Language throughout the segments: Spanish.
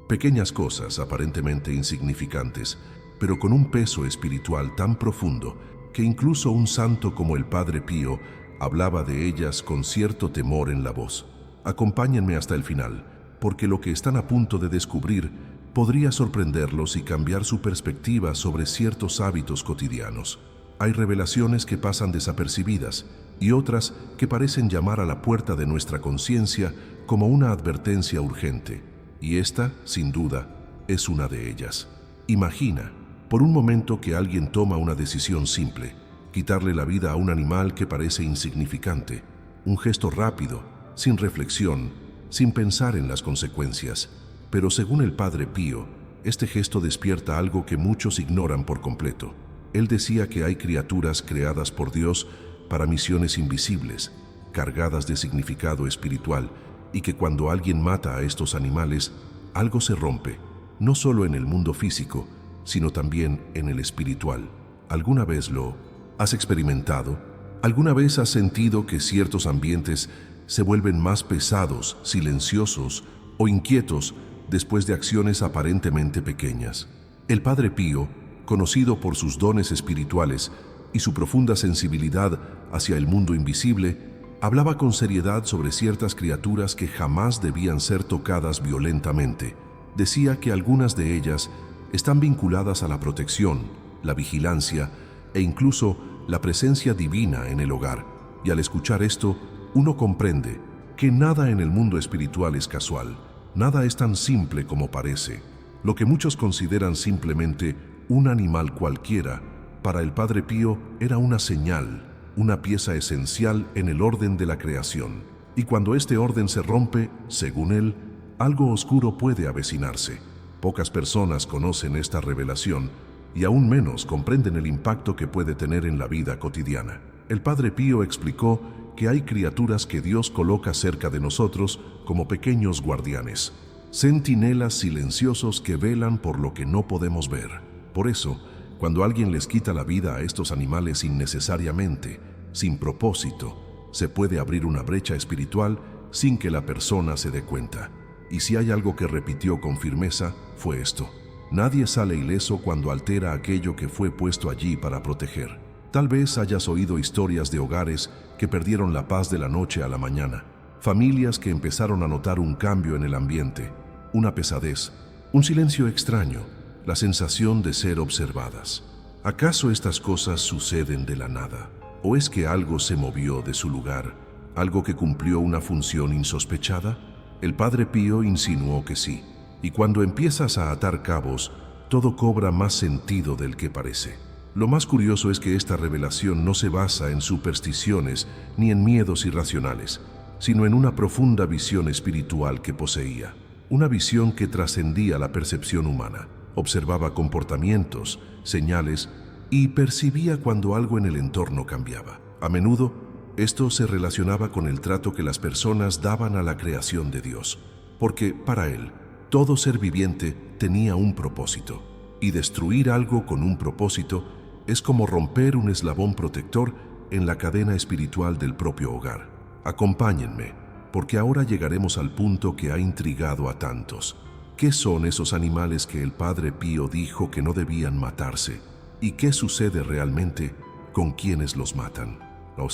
Pequeñas cosas aparentemente insignificantes, pero con un peso espiritual tan profundo que incluso un santo como el Padre Pío hablaba de ellas con cierto temor en la voz. Acompáñenme hasta el final, porque lo que están a punto de descubrir podría sorprenderlos y cambiar su perspectiva sobre ciertos hábitos cotidianos. Hay revelaciones que pasan desapercibidas y otras que parecen llamar a la puerta de nuestra conciencia como una advertencia urgente. Y esta, sin duda, es una de ellas. Imagina, por un momento, que alguien toma una decisión simple: quitarle la vida a un animal que parece insignificante. Un gesto rápido, sin reflexión, sin pensar en las consecuencias. Pero según el Padre Pío, este gesto despierta algo que muchos ignoran por completo. Él decía que hay criaturas creadas por Dios para misiones invisibles, cargadas de significado espiritual, y que cuando alguien mata a estos animales, algo se rompe, no solo en el mundo físico, sino también en el espiritual. ¿Alguna vez lo has experimentado? ¿Alguna vez has sentido que ciertos ambientes se vuelven más pesados, silenciosos o inquietos después de acciones aparentemente pequeñas? El Padre Pío, conocido por sus dones espirituales y su profunda sensibilidad hacia el mundo invisible, hablaba con seriedad sobre ciertas criaturas que jamás debían ser tocadas violentamente. Decía que algunas de ellas están vinculadas a la protección, la vigilancia e incluso la presencia divina en el hogar. Y al escuchar esto, uno comprende que nada en el mundo espiritual es casual, nada es tan simple como parece. Lo que muchos consideran simplemente un animal cualquiera, para el Padre Pío era una señal, una pieza esencial en el orden de la creación. Y cuando este orden se rompe, según él, algo oscuro puede avecinarse. Pocas personas conocen esta revelación y aún menos comprenden el impacto que puede tener en la vida cotidiana. El Padre Pío explicó que hay criaturas que Dios coloca cerca de nosotros como pequeños guardianes, centinelas silenciosos que velan por lo que no podemos ver. Por eso, cuando alguien les quita la vida a estos animales innecesariamente, sin propósito, se puede abrir una brecha espiritual sin que la persona se dé cuenta. Y si hay algo que repitió con firmeza, fue esto: nadie sale ileso cuando altera aquello que fue puesto allí para proteger. Tal vez hayas oído historias de hogares que perdieron la paz de la noche a la mañana, familias que empezaron a notar un cambio en el ambiente, una pesadez, un silencio extraño, la sensación de ser observadas. ¿Acaso estas cosas suceden de la nada? ¿O es que algo se movió de su lugar, algo que cumplió una función insospechada? El Padre Pío insinuó que sí, y cuando empiezas a atar cabos, todo cobra más sentido del que parece. Lo más curioso es que esta revelación no se basa en supersticiones ni en miedos irracionales, sino en una profunda visión espiritual que poseía, una visión que trascendía la percepción humana. Observaba comportamientos, señales y percibía cuando algo en el entorno cambiaba. A menudo, esto se relacionaba con el trato que las personas daban a la creación de Dios, porque para él, todo ser viviente tenía un propósito, y destruir algo con un propósito es como romper un eslabón protector en la cadena espiritual del propio hogar. Acompáñenme, porque ahora llegaremos al punto que ha intrigado a tantos. ¿Qué son esos animales que el Padre Pío dijo que no debían matarse? ¿Y qué sucede realmente con quienes los matan? La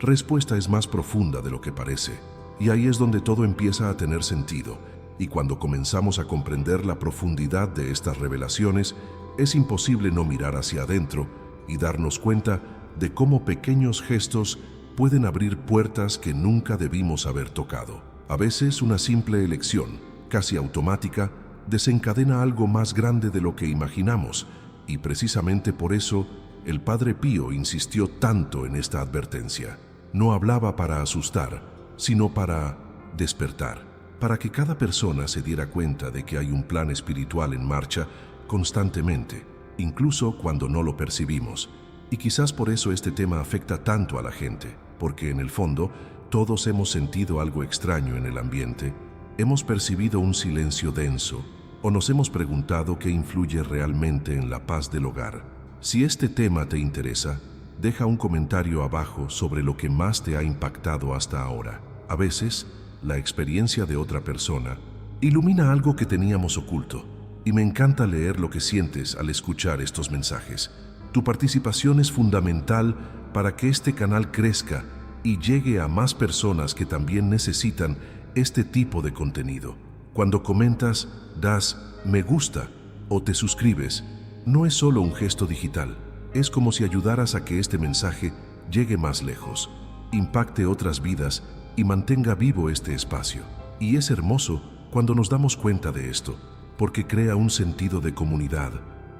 respuesta es más profunda de lo que parece, y ahí es donde todo empieza a tener sentido. Y cuando comenzamos a comprender la profundidad de estas revelaciones, es imposible no mirar hacia adentro y darnos cuenta de cómo pequeños gestos pueden abrir puertas que nunca debimos haber tocado. A veces una simple elección, casi automática, desencadena algo más grande de lo que imaginamos, y precisamente por eso el Padre Pío insistió tanto en esta advertencia. No hablaba para asustar, sino para despertar, para que cada persona se diera cuenta de que hay un plan espiritual en marcha constantemente, incluso cuando no lo percibimos. Y quizás por eso este tema afecta tanto a la gente, porque en el fondo todos hemos sentido algo extraño en el ambiente, hemos percibido un silencio denso, o nos hemos preguntado qué influye realmente en la paz del hogar. Si este tema te interesa, deja un comentario abajo sobre lo que más te ha impactado hasta ahora. A veces, la experiencia de otra persona ilumina algo que teníamos oculto, y me encanta leer lo que sientes al escuchar estos mensajes. Tu participación es fundamental para que este canal crezca y llegue a más personas que también necesitan este tipo de contenido. Cuando comentas, das me gusta o te suscribes, no es solo un gesto digital, es como si ayudaras a que este mensaje llegue más lejos, impacte otras vidas y mantenga vivo este espacio. Y es hermoso cuando nos damos cuenta de esto, porque crea un sentido de comunidad,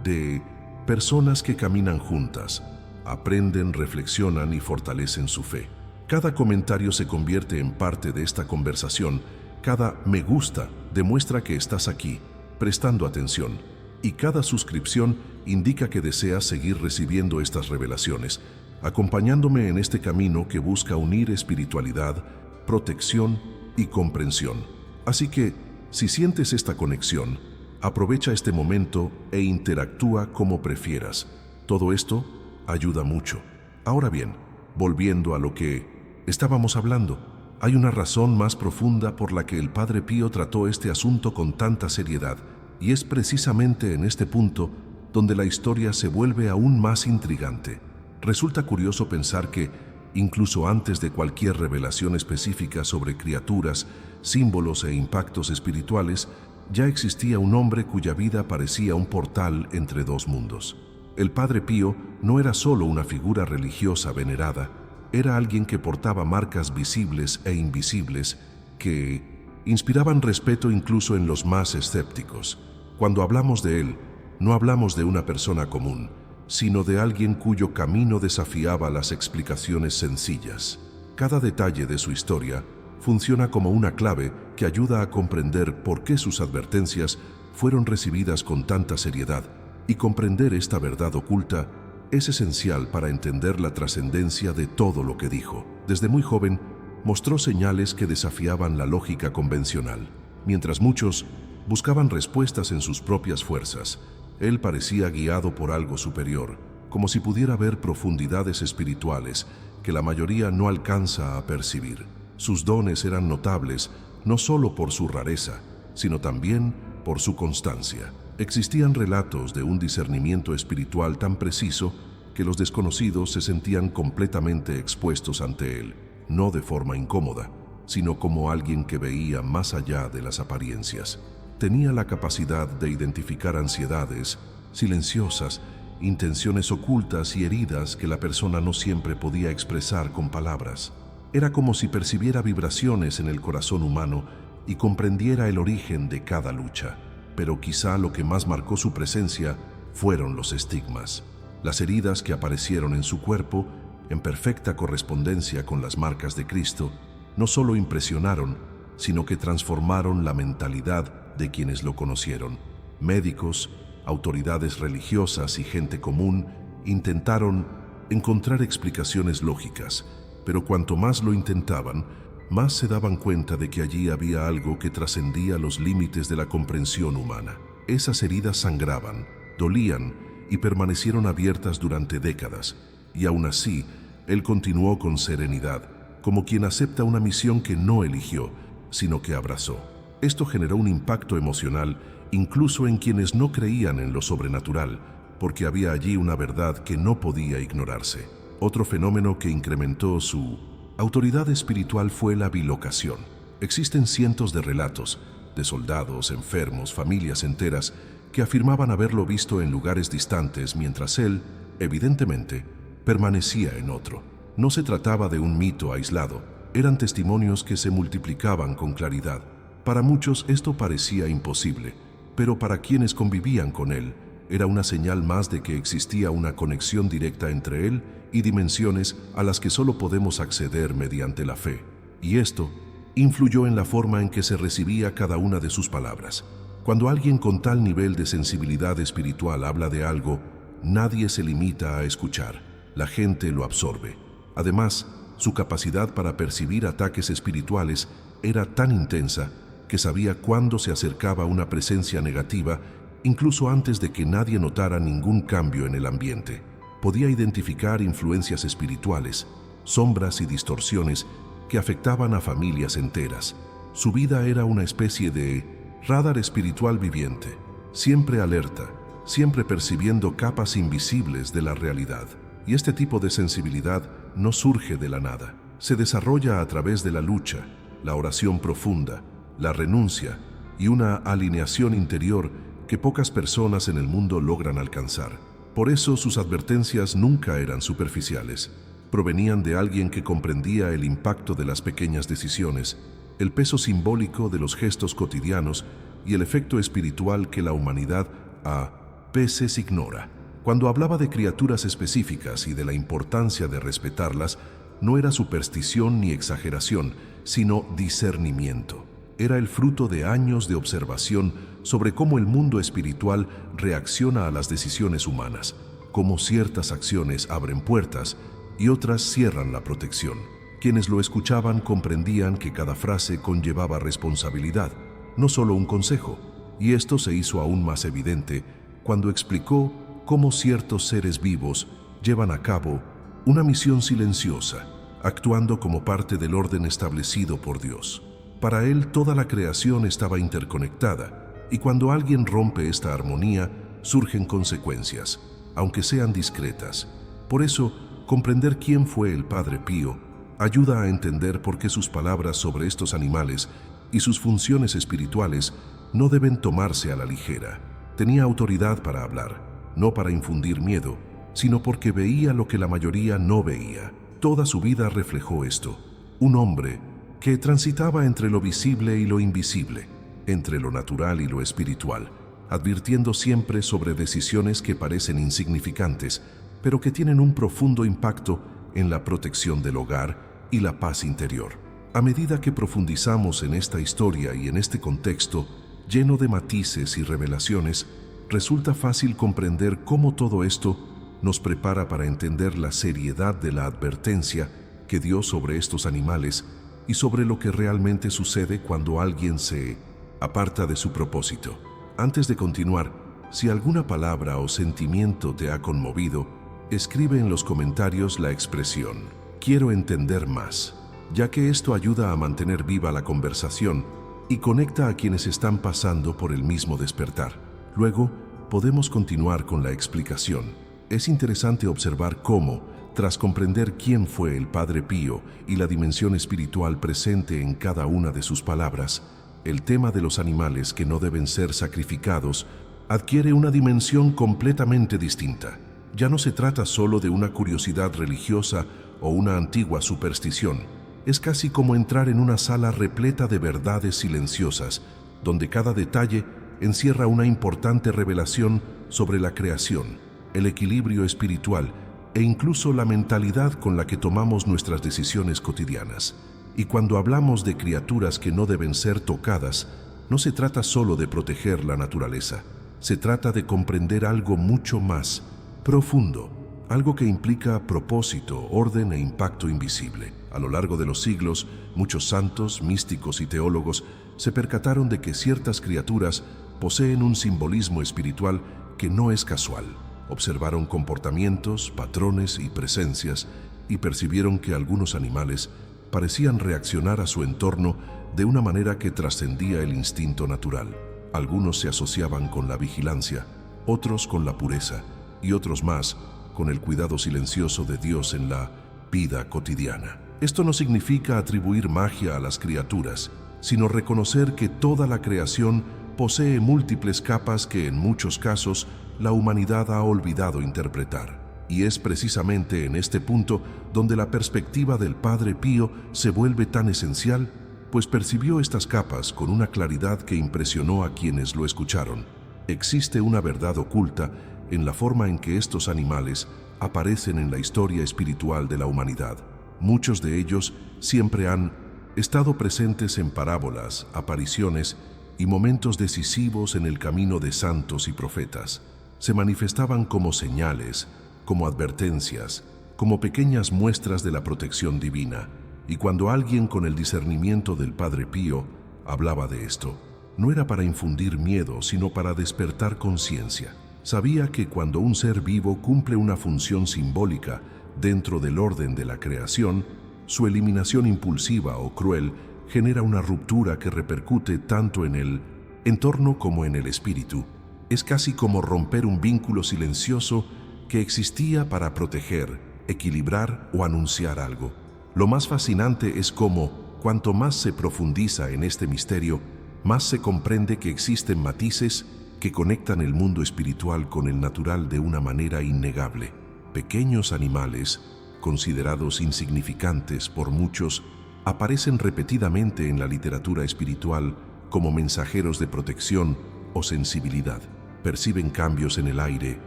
de personas que caminan juntas, aprenden, reflexionan y fortalecen su fe. Cada comentario se convierte en parte de esta conversación, cada me gusta demuestra que estás aquí, prestando atención, y cada suscripción indica que deseas seguir recibiendo estas revelaciones, acompañándome en este camino que busca unir espiritualidad, protección y comprensión. Así que, si sientes esta conexión, aprovecha este momento e interactúa como prefieras. Todo esto ayuda mucho. Ahora bien, volviendo a lo que estábamos hablando, hay una razón más profunda por la que el Padre Pío trató este asunto con tanta seriedad, y es precisamente en este punto donde la historia se vuelve aún más intrigante. Resulta curioso pensar que, incluso antes de cualquier revelación específica sobre criaturas, símbolos e impactos espirituales, ya existía un hombre cuya vida parecía un portal entre dos mundos. El Padre Pío no era solo una figura religiosa venerada, era alguien que portaba marcas visibles e invisibles que inspiraban respeto incluso en los más escépticos. Cuando hablamos de él, no hablamos de una persona común, sino de alguien cuyo camino desafiaba las explicaciones sencillas. Cada detalle de su historia funciona como una clave que ayuda a comprender por qué sus advertencias fueron recibidas con tanta seriedad, y comprender esta verdad oculta es esencial para entender la trascendencia de todo lo que dijo. Desde muy joven, mostró señales que desafiaban la lógica convencional. Mientras muchos buscaban respuestas en sus propias fuerzas, él parecía guiado por algo superior, como si pudiera ver profundidades espirituales que la mayoría no alcanza a percibir. Sus dones eran notables no solo por su rareza, sino también por su constancia. Existían relatos de un discernimiento espiritual tan preciso que los desconocidos se sentían completamente expuestos ante él, no de forma incómoda, sino como alguien que veía más allá de las apariencias. Tenía la capacidad de identificar ansiedades silenciosas, intenciones ocultas y heridas que la persona no siempre podía expresar con palabras. Era como si percibiera vibraciones en el corazón humano y comprendiera el origen de cada lucha. Pero quizá lo que más marcó su presencia fueron los estigmas. Las heridas que aparecieron en su cuerpo, en perfecta correspondencia con las marcas de Cristo, no solo impresionaron, sino que transformaron la mentalidad de quienes lo conocieron. Médicos, autoridades religiosas y gente común intentaron encontrar explicaciones lógicas, pero cuanto más lo intentaban, más se daban cuenta de que allí había algo que trascendía los límites de la comprensión humana. Esas heridas sangraban, dolían y permanecieron abiertas durante décadas, y aún así, él continuó con serenidad, como quien acepta una misión que no eligió, sino que abrazó. Esto generó un impacto emocional incluso en quienes no creían en lo sobrenatural, porque había allí una verdad que no podía ignorarse. Otro fenómeno que incrementó su autoridad espiritual fue la bilocación. Existen cientos de relatos de soldados, enfermos, familias enteras que afirmaban haberlo visto en lugares distantes mientras él, evidentemente, permanecía en otro. No se trataba de un mito aislado, eran testimonios que se multiplicaban con claridad. Para muchos esto parecía imposible, pero para quienes convivían con él, era una señal más de que existía una conexión directa entre él y dimensiones a las que solo podemos acceder mediante la fe. Y esto influyó en la forma en que se recibía cada una de sus palabras. Cuando alguien con tal nivel de sensibilidad espiritual habla de algo, nadie se limita a escuchar. La gente lo absorbe. Además, su capacidad para percibir ataques espirituales era tan intensa que sabía cuándo se acercaba una presencia negativa, incluso antes de que nadie notara ningún cambio en el ambiente. Podía identificar influencias espirituales, sombras y distorsiones que afectaban a familias enteras. Su vida era una especie de radar espiritual viviente, siempre alerta, siempre percibiendo capas invisibles de la realidad. Y este tipo de sensibilidad no surge de la nada. Se desarrolla a través de la lucha, la oración profunda, la renuncia y una alineación interior que pocas personas en el mundo logran alcanzar. Por eso sus advertencias nunca eran superficiales. Provenían de alguien que comprendía el impacto de las pequeñas decisiones, el peso simbólico de los gestos cotidianos y el efecto espiritual que la humanidad a veces ignora. Cuando hablaba de criaturas específicas y de la importancia de respetarlas, no era superstición ni exageración, sino discernimiento. Era el fruto de años de observación sobre cómo el mundo espiritual reacciona a las decisiones humanas, cómo ciertas acciones abren puertas y otras cierran la protección. Quienes lo escuchaban comprendían que cada frase conllevaba responsabilidad, no solo un consejo, y esto se hizo aún más evidente cuando explicó cómo ciertos seres vivos llevan a cabo una misión silenciosa, actuando como parte del orden establecido por Dios. Para él, toda la creación estaba interconectada, y cuando alguien rompe esta armonía, surgen consecuencias, aunque sean discretas. Por eso, comprender quién fue el Padre Pío ayuda a entender por qué sus palabras sobre estos animales y sus funciones espirituales no deben tomarse a la ligera. Tenía autoridad para hablar, no para infundir miedo, sino porque veía lo que la mayoría no veía. Toda su vida reflejó esto. Un hombre que transitaba entre lo visible y lo invisible, entre lo natural y lo espiritual, advirtiendo siempre sobre decisiones que parecen insignificantes, pero que tienen un profundo impacto en la protección del hogar y la paz interior. A medida que profundizamos en esta historia y en este contexto, lleno de matices y revelaciones, resulta fácil comprender cómo todo esto nos prepara para entender la seriedad de la advertencia que dio sobre estos animales y sobre lo que realmente sucede cuando alguien se aparta de su propósito. Antes de continuar, si alguna palabra o sentimiento te ha conmovido, escribe en los comentarios la expresión "quiero entender más", ya que esto ayuda a mantener viva la conversación y conecta a quienes están pasando por el mismo despertar. Luego, podemos continuar con la explicación. Es interesante observar cómo, tras comprender quién fue el Padre Pío y la dimensión espiritual presente en cada una de sus palabras, el tema de los animales que no deben ser sacrificados adquiere una dimensión completamente distinta. Ya no se trata solo de una curiosidad religiosa o una antigua superstición. Es casi como entrar en una sala repleta de verdades silenciosas, donde cada detalle encierra una importante revelación sobre la creación, el equilibrio espiritual e incluso la mentalidad con la que tomamos nuestras decisiones cotidianas. Y cuando hablamos de criaturas que no deben ser tocadas, no se trata solo de proteger la naturaleza, se trata de comprender algo mucho más profundo, algo que implica propósito, orden e impacto invisible. A lo largo de los siglos, muchos santos, místicos y teólogos se percataron de que ciertas criaturas poseen un simbolismo espiritual que no es casual. Observaron comportamientos, patrones y presencias y percibieron que algunos animales parecían reaccionar a su entorno de una manera que trascendía el instinto natural. Algunos se asociaban con la vigilancia, otros con la pureza y otros más con el cuidado silencioso de Dios en la vida cotidiana. Esto no significa atribuir magia a las criaturas, sino reconocer que toda la creación posee múltiples capas que en muchos casos la humanidad ha olvidado interpretar. Y es precisamente en este punto donde la perspectiva del Padre Pío se vuelve tan esencial, pues percibió estas capas con una claridad que impresionó a quienes lo escucharon. Existe una verdad oculta en la forma en que estos animales aparecen en la historia espiritual de la humanidad. Muchos de ellos siempre han estado presentes en parábolas, apariciones y momentos decisivos en el camino de santos y profetas. Se manifestaban como señales, como advertencias, como pequeñas muestras de la protección divina. Y cuando alguien con el discernimiento del Padre Pío hablaba de esto, no era para infundir miedo, sino para despertar conciencia. Sabía que cuando un ser vivo cumple una función simbólica dentro del orden de la creación, su eliminación impulsiva o cruel genera una ruptura que repercute tanto en el entorno como en el espíritu, es casi como romper un vínculo silencioso que existía para proteger, equilibrar o anunciar algo. Lo más fascinante es cómo, cuanto más se profundiza en este misterio, más se comprende que existen matices que conectan el mundo espiritual con el natural de una manera innegable. Pequeños animales, considerados insignificantes por muchos, aparecen repetidamente en la literatura espiritual como mensajeros de protección o sensibilidad. Perciben cambios en el aire,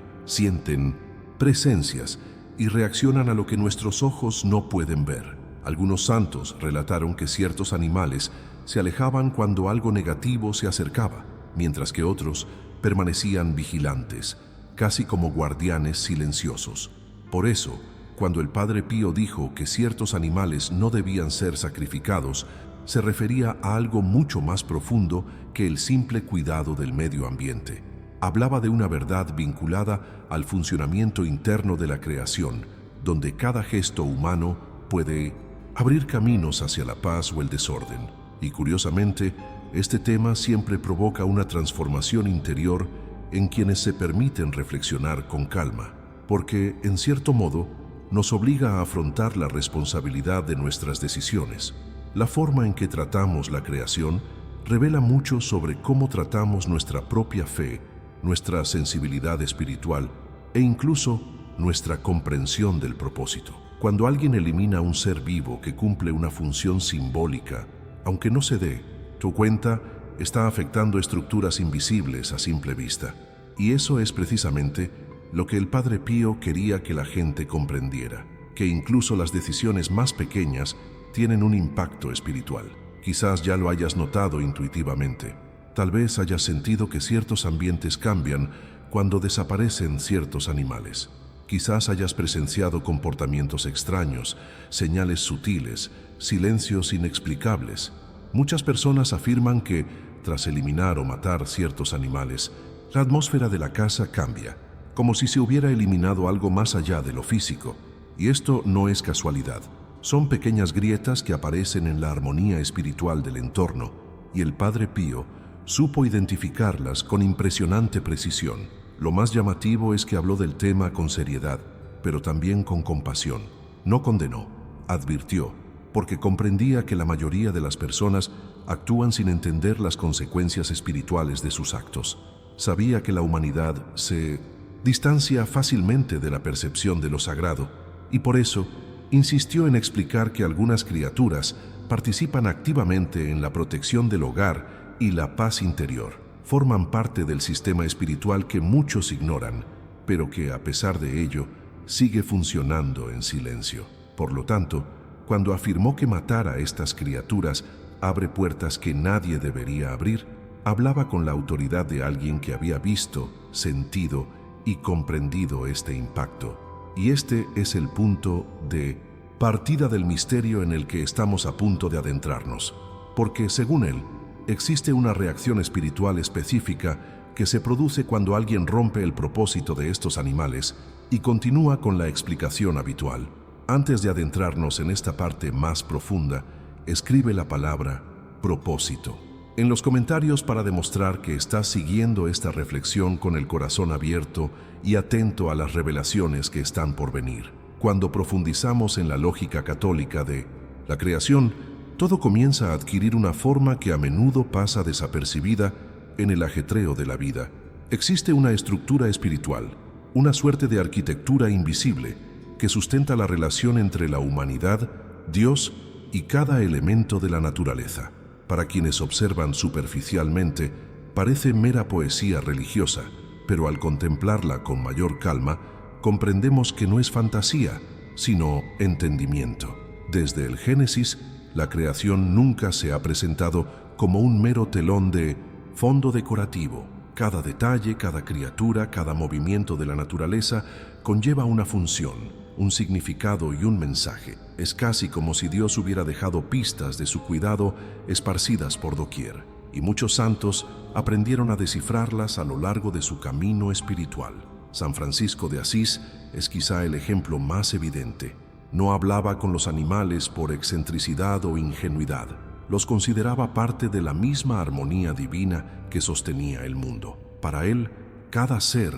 sienten presencias y reaccionan a lo que nuestros ojos no pueden ver. Algunos santos relataron que ciertos animales se alejaban cuando algo negativo se acercaba, mientras que otros permanecían vigilantes, casi como guardianes silenciosos. Por eso, cuando el Padre Pío dijo que ciertos animales no debían ser sacrificados, se refería a algo mucho más profundo que el simple cuidado del medio ambiente. Hablaba de una verdad vinculada al funcionamiento interno de la creación, donde cada gesto humano puede abrir caminos hacia la paz o el desorden. Y curiosamente, este tema siempre provoca una transformación interior en quienes se permiten reflexionar con calma, porque, en cierto modo, nos obliga a afrontar la responsabilidad de nuestras decisiones. La forma en que tratamos la creación revela mucho sobre cómo tratamos nuestra propia fe, nuestra sensibilidad espiritual e incluso nuestra comprensión del propósito. Cuando alguien elimina a un ser vivo que cumple una función simbólica, aunque no se dé cuenta, está afectando estructuras invisibles a simple vista. Y eso es precisamente lo que el Padre Pío quería que la gente comprendiera, que incluso las decisiones más pequeñas tienen un impacto espiritual. Quizás ya lo hayas notado intuitivamente. Tal vez hayas sentido que ciertos ambientes cambian cuando desaparecen ciertos animales. Quizás hayas presenciado comportamientos extraños, señales sutiles, silencios inexplicables. Muchas personas afirman que, tras eliminar o matar ciertos animales, la atmósfera de la casa cambia, como si se hubiera eliminado algo más allá de lo físico. Y esto no es casualidad. Son pequeñas grietas que aparecen en la armonía espiritual del entorno, y el Padre Pío supo identificarlas con impresionante precisión. Lo más llamativo es que habló del tema con seriedad, pero también con compasión. No condenó, advirtió, porque comprendía que la mayoría de las personas actúan sin entender las consecuencias espirituales de sus actos. Sabía que la humanidad se distancia fácilmente de la percepción de lo sagrado, y por eso insistió en explicar que algunas criaturas participan activamente en la protección del hogar y la paz interior. Forman parte del sistema espiritual que muchos ignoran, pero que, a pesar de ello, sigue funcionando en silencio. Por lo tanto, cuando afirmó que matar a estas criaturas abre puertas que nadie debería abrir, hablaba con la autoridad de alguien que había visto, sentido y comprendido este impacto. Y este es el punto de partida del misterio en el que estamos a punto de adentrarnos, porque, según él, existe una reacción espiritual específica que se produce cuando alguien rompe el propósito de estos animales y continúa con la explicación habitual. Antes de adentrarnos en esta parte más profunda, escribe la palabra propósito en los comentarios para demostrar que estás siguiendo esta reflexión con el corazón abierto y atento a las revelaciones que están por venir. Cuando profundizamos en la lógica católica de la creación, todo comienza a adquirir una forma que a menudo pasa desapercibida en el ajetreo de la vida. Existe una estructura espiritual, una suerte de arquitectura invisible que sustenta la relación entre la humanidad, Dios y cada elemento de la naturaleza. Para quienes observan superficialmente, parece mera poesía religiosa, pero al contemplarla con mayor calma, comprendemos que no es fantasía, sino entendimiento. Desde el Génesis, la creación nunca se ha presentado como un mero telón de fondo decorativo. Cada detalle, cada criatura, cada movimiento de la naturaleza conlleva una función, un significado y un mensaje. Es casi como si Dios hubiera dejado pistas de su cuidado esparcidas por doquier, y muchos santos aprendieron a descifrarlas a lo largo de su camino espiritual. San Francisco de Asís es quizá el ejemplo más evidente. No hablaba con los animales por excentricidad o ingenuidad. los consideraba parte de la misma armonía divina que sostenía el mundo. Para él, cada ser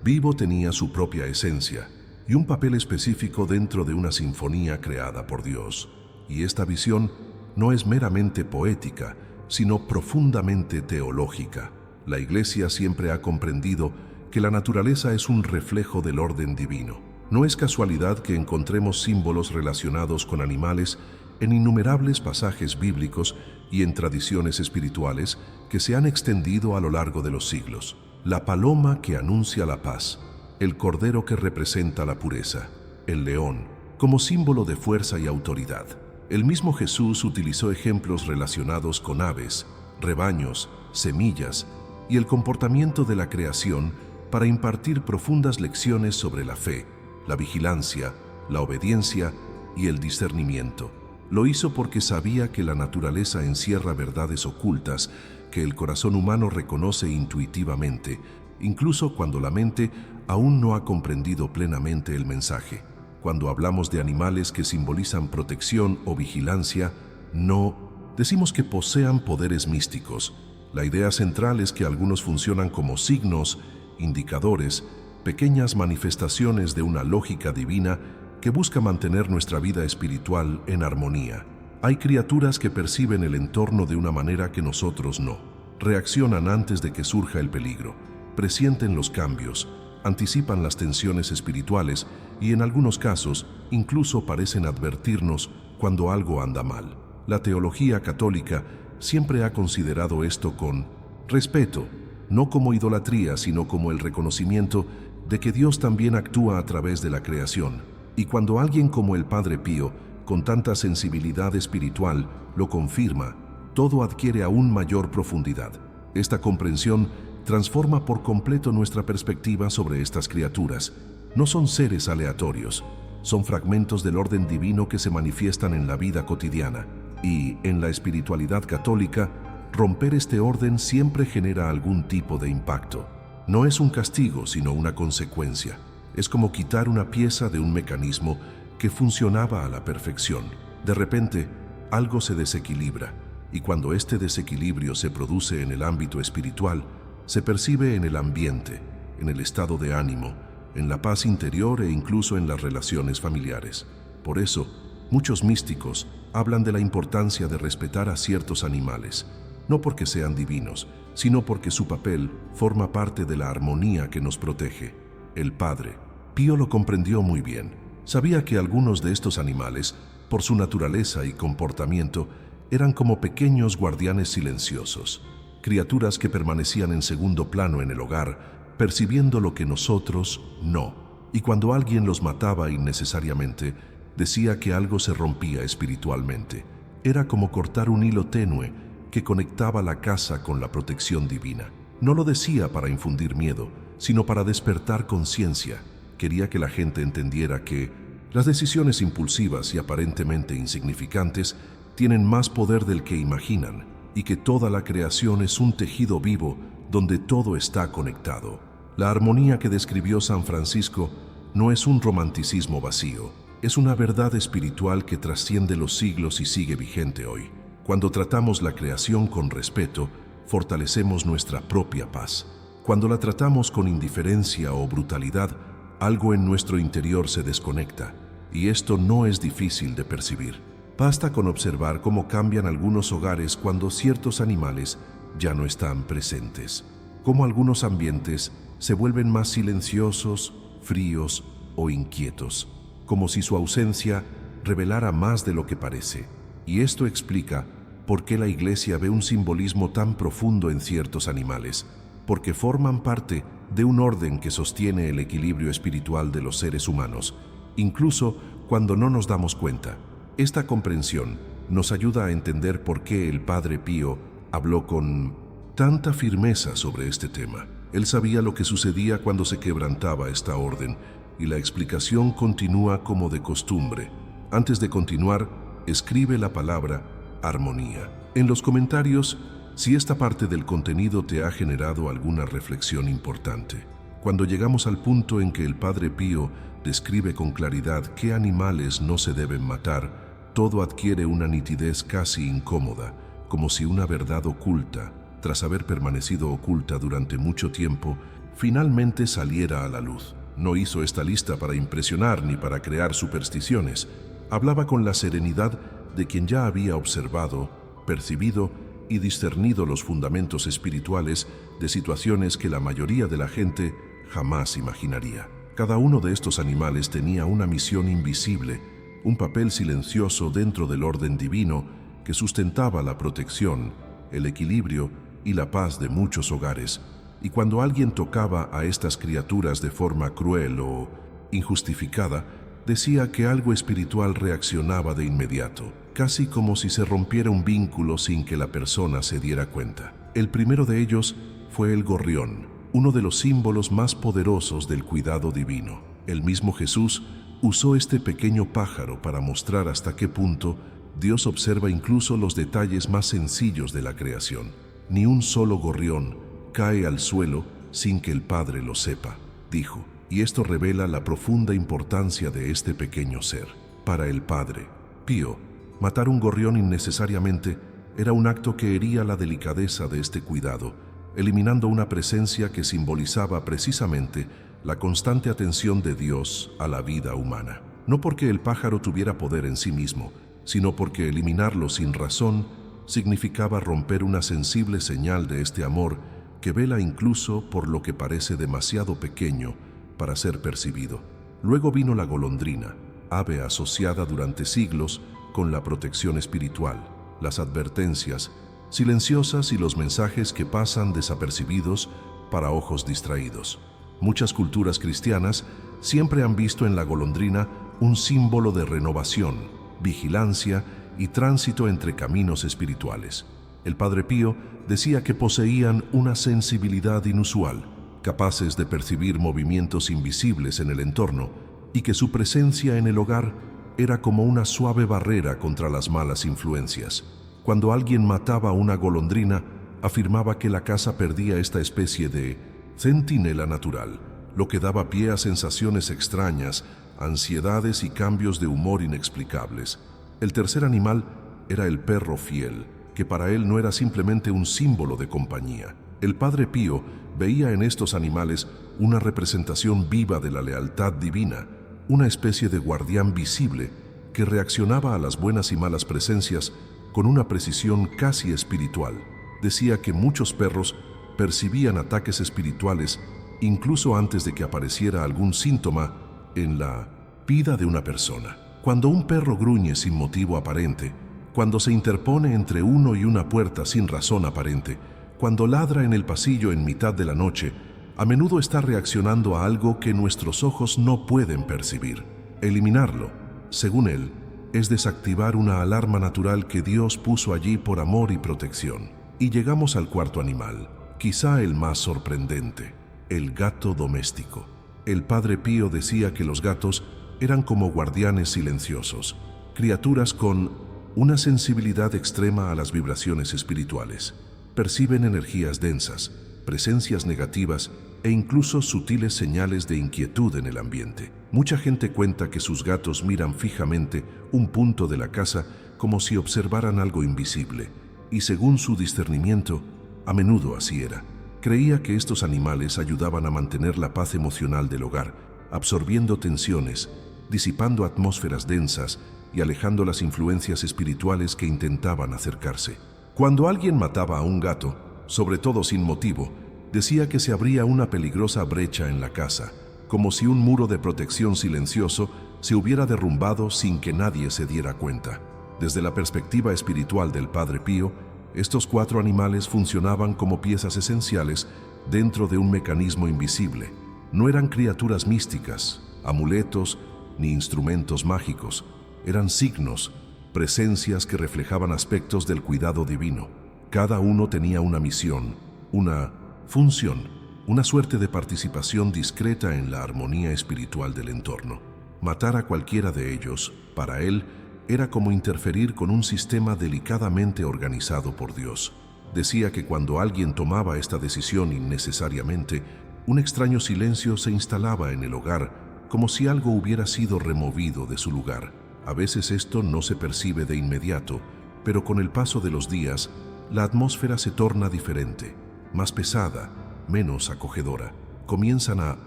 vivo tenía su propia esencia y un papel específico dentro de una sinfonía creada por Dios. Y esta visión no es meramente poética, sino profundamente teológica. La Iglesia siempre ha comprendido que la naturaleza es un reflejo del orden divino. No es casualidad que encontremos símbolos relacionados con animales en innumerables pasajes bíblicos y en tradiciones espirituales que se han extendido a lo largo de los siglos. La paloma que anuncia la paz, el cordero que representa la pureza, el león como símbolo de fuerza y autoridad. El mismo Jesús utilizó ejemplos relacionados con aves, rebaños, semillas y el comportamiento de la creación para impartir profundas lecciones sobre la fe, la vigilancia, la obediencia y el discernimiento. Lo hizo porque sabía que la naturaleza encierra verdades ocultas que el corazón humano reconoce intuitivamente, incluso cuando la mente aún no ha comprendido plenamente el mensaje. Cuando hablamos de animales que simbolizan protección o vigilancia, no decimos que posean poderes místicos. La idea central es que algunos funcionan como signos, indicadores, pequeñas manifestaciones de una lógica divina que busca mantener nuestra vida espiritual en armonía. Hay criaturas que perciben el entorno de una manera que nosotros no. Reaccionan antes de que surja el peligro, presienten los cambios, anticipan las tensiones espirituales y en algunos casos incluso parecen advertirnos cuando algo anda mal. La teología católica siempre ha considerado esto con respeto, no como idolatría, sino como el reconocimiento de que Dios también actúa a través de la creación. Y cuando alguien como el Padre Pío, con tanta sensibilidad espiritual, lo confirma, todo adquiere aún mayor profundidad. Esta comprensión transforma por completo nuestra perspectiva sobre estas criaturas. No son seres aleatorios, son fragmentos del orden divino que se manifiestan en la vida cotidiana. Y, en la espiritualidad católica, romper este orden siempre genera algún tipo de impacto. No es un castigo, sino una consecuencia. Es como quitar una pieza de un mecanismo que funcionaba a la perfección. De repente, algo se desequilibra, y cuando este desequilibrio se produce en el ámbito espiritual, se percibe en el ambiente, en el estado de ánimo, en la paz interior e incluso en las relaciones familiares. Por eso, muchos místicos hablan de la importancia de respetar a ciertos animales, no porque sean divinos, sino porque su papel forma parte de la armonía que nos protege. El Padre Pío lo comprendió muy bien. Sabía que algunos de estos animales, por su naturaleza y comportamiento, eran como pequeños guardianes silenciosos, criaturas que permanecían en segundo plano en el hogar, percibiendo lo que nosotros no. Y cuando alguien los mataba innecesariamente, decía que algo se rompía espiritualmente. Era como cortar un hilo tenue que conectaba la casa con la protección divina. No lo decía para infundir miedo, sino para despertar conciencia. Quería que la gente entendiera que las decisiones impulsivas y aparentemente insignificantes tienen más poder del que imaginan y que toda la creación es un tejido vivo donde todo está conectado. La armonía que describió San Francisco no es un romanticismo vacío, es una verdad espiritual que trasciende los siglos y sigue vigente hoy. Cuando tratamos la creación con respeto, fortalecemos nuestra propia paz. Cuando la tratamos con indiferencia o brutalidad, algo en nuestro interior se desconecta, y esto no es difícil de percibir. Basta con observar cómo cambian algunos hogares cuando ciertos animales ya no están presentes, cómo algunos ambientes se vuelven más silenciosos, fríos o inquietos, como si su ausencia revelara más de lo que parece. Y esto explica por qué la Iglesia ve un simbolismo tan profundo en ciertos animales, porque forman parte de un orden que sostiene el equilibrio espiritual de los seres humanos, incluso cuando no nos damos cuenta. Esta comprensión nos ayuda a entender por qué el Padre Pío habló con tanta firmeza sobre este tema. Él sabía lo que sucedía cuando se quebrantaba esta orden, y la explicación continúa como de costumbre. Antes de continuar, escribe la palabra armonía en los comentarios si esta parte del contenido te ha generado alguna reflexión importante. Cuando llegamos al punto en que el Padre Pío describe con claridad qué animales no se deben matar, todo adquiere una nitidez casi incómoda, como si una verdad oculta, tras haber permanecido oculta durante mucho tiempo, finalmente saliera a la luz. No hizo esta lista para impresionar ni para crear supersticiones. Hablaba con la serenidad de quien ya había observado, percibido y discernido los fundamentos espirituales de situaciones que la mayoría de la gente jamás imaginaría. Cada uno de estos animales tenía una misión invisible, un papel silencioso dentro del orden divino que sustentaba la protección, el equilibrio y la paz de muchos hogares. Y cuando alguien tocaba a estas criaturas de forma cruel o injustificada, decía que algo espiritual reaccionaba de inmediato, casi como si se rompiera un vínculo sin que la persona se diera cuenta. El primero de ellos fue el gorrión, uno de los símbolos más poderosos del cuidado divino. El mismo Jesús usó este pequeño pájaro para mostrar hasta qué punto Dios observa incluso los detalles más sencillos de la creación. Ni un solo gorrión cae al suelo sin que el Padre lo sepa, dijo, y esto revela la profunda importancia de este pequeño ser. Para el Padre Pío, matar un gorrión innecesariamente era un acto que hería la delicadeza de este cuidado, eliminando una presencia que simbolizaba precisamente la constante atención de Dios a la vida humana. No porque el pájaro tuviera poder en sí mismo, sino porque eliminarlo sin razón significaba romper una sensible señal de este amor que vela incluso por lo que parece demasiado pequeño para ser percibido. Luego vino la golondrina, ave asociada durante siglos con la protección espiritual, las advertencias silenciosas y los mensajes que pasan desapercibidos para ojos distraídos. Muchas culturas cristianas siempre han visto en la golondrina un símbolo de renovación, vigilancia y tránsito entre caminos espirituales. El Padre Pío decía que poseían una sensibilidad inusual, capaces de percibir movimientos invisibles en el entorno, y que su presencia en el hogar era como una suave barrera contra las malas influencias. Cuando alguien mataba a una golondrina, afirmaba que la casa perdía esta especie de centinela natural, lo que daba pie a sensaciones extrañas, ansiedades y cambios de humor inexplicables. El tercer animal era el perro fiel, que para él no era simplemente un símbolo de compañía. El Padre Pío veía en estos animales una representación viva de la lealtad divina, una especie de guardián visible que reaccionaba a las buenas y malas presencias con una precisión casi espiritual. Decía que muchos perros percibían ataques espirituales incluso antes de que apareciera algún síntoma en la vida de una persona. Cuando un perro gruñe sin motivo aparente, cuando se interpone entre uno y una puerta sin razón aparente, cuando ladra en el pasillo en mitad de la noche, a menudo está reaccionando a algo que nuestros ojos no pueden percibir. Eliminarlo, según él, es desactivar una alarma natural que Dios puso allí por amor y protección. Y llegamos al cuarto animal, quizá el más sorprendente, el gato doméstico. El Padre Pío decía que los gatos eran como guardianes silenciosos, criaturas con una sensibilidad extrema a las vibraciones espirituales. Perciben energías densas, presencias negativas e incluso sutiles señales de inquietud en el ambiente. Mucha gente cuenta que sus gatos miran fijamente un punto de la casa como si observaran algo invisible, y según su discernimiento, a menudo así era. Creía que estos animales ayudaban a mantener la paz emocional del hogar, absorbiendo tensiones, disipando atmósferas densas y alejando las influencias espirituales que intentaban acercarse. Cuando alguien mataba a un gato, sobre todo sin motivo, decía que se abría una peligrosa brecha en la casa, como si un muro de protección silencioso se hubiera derrumbado sin que nadie se diera cuenta. Desde la perspectiva espiritual del Padre Pío, estos cuatro animales funcionaban como piezas esenciales dentro de un mecanismo invisible. No eran criaturas místicas, amuletos ni instrumentos mágicos. Eran signos, presencias que reflejaban aspectos del cuidado divino. Cada uno tenía una misión, una función, una suerte de participación discreta en la armonía espiritual del entorno. Matar a cualquiera de ellos, para él, era como interferir con un sistema delicadamente organizado por Dios. Decía que cuando alguien tomaba esta decisión innecesariamente, un extraño silencio se instalaba en el hogar, como si algo hubiera sido removido de su lugar. A veces esto no se percibe de inmediato, pero con el paso de los días, la atmósfera se torna diferente, más pesada, menos acogedora. Comienzan a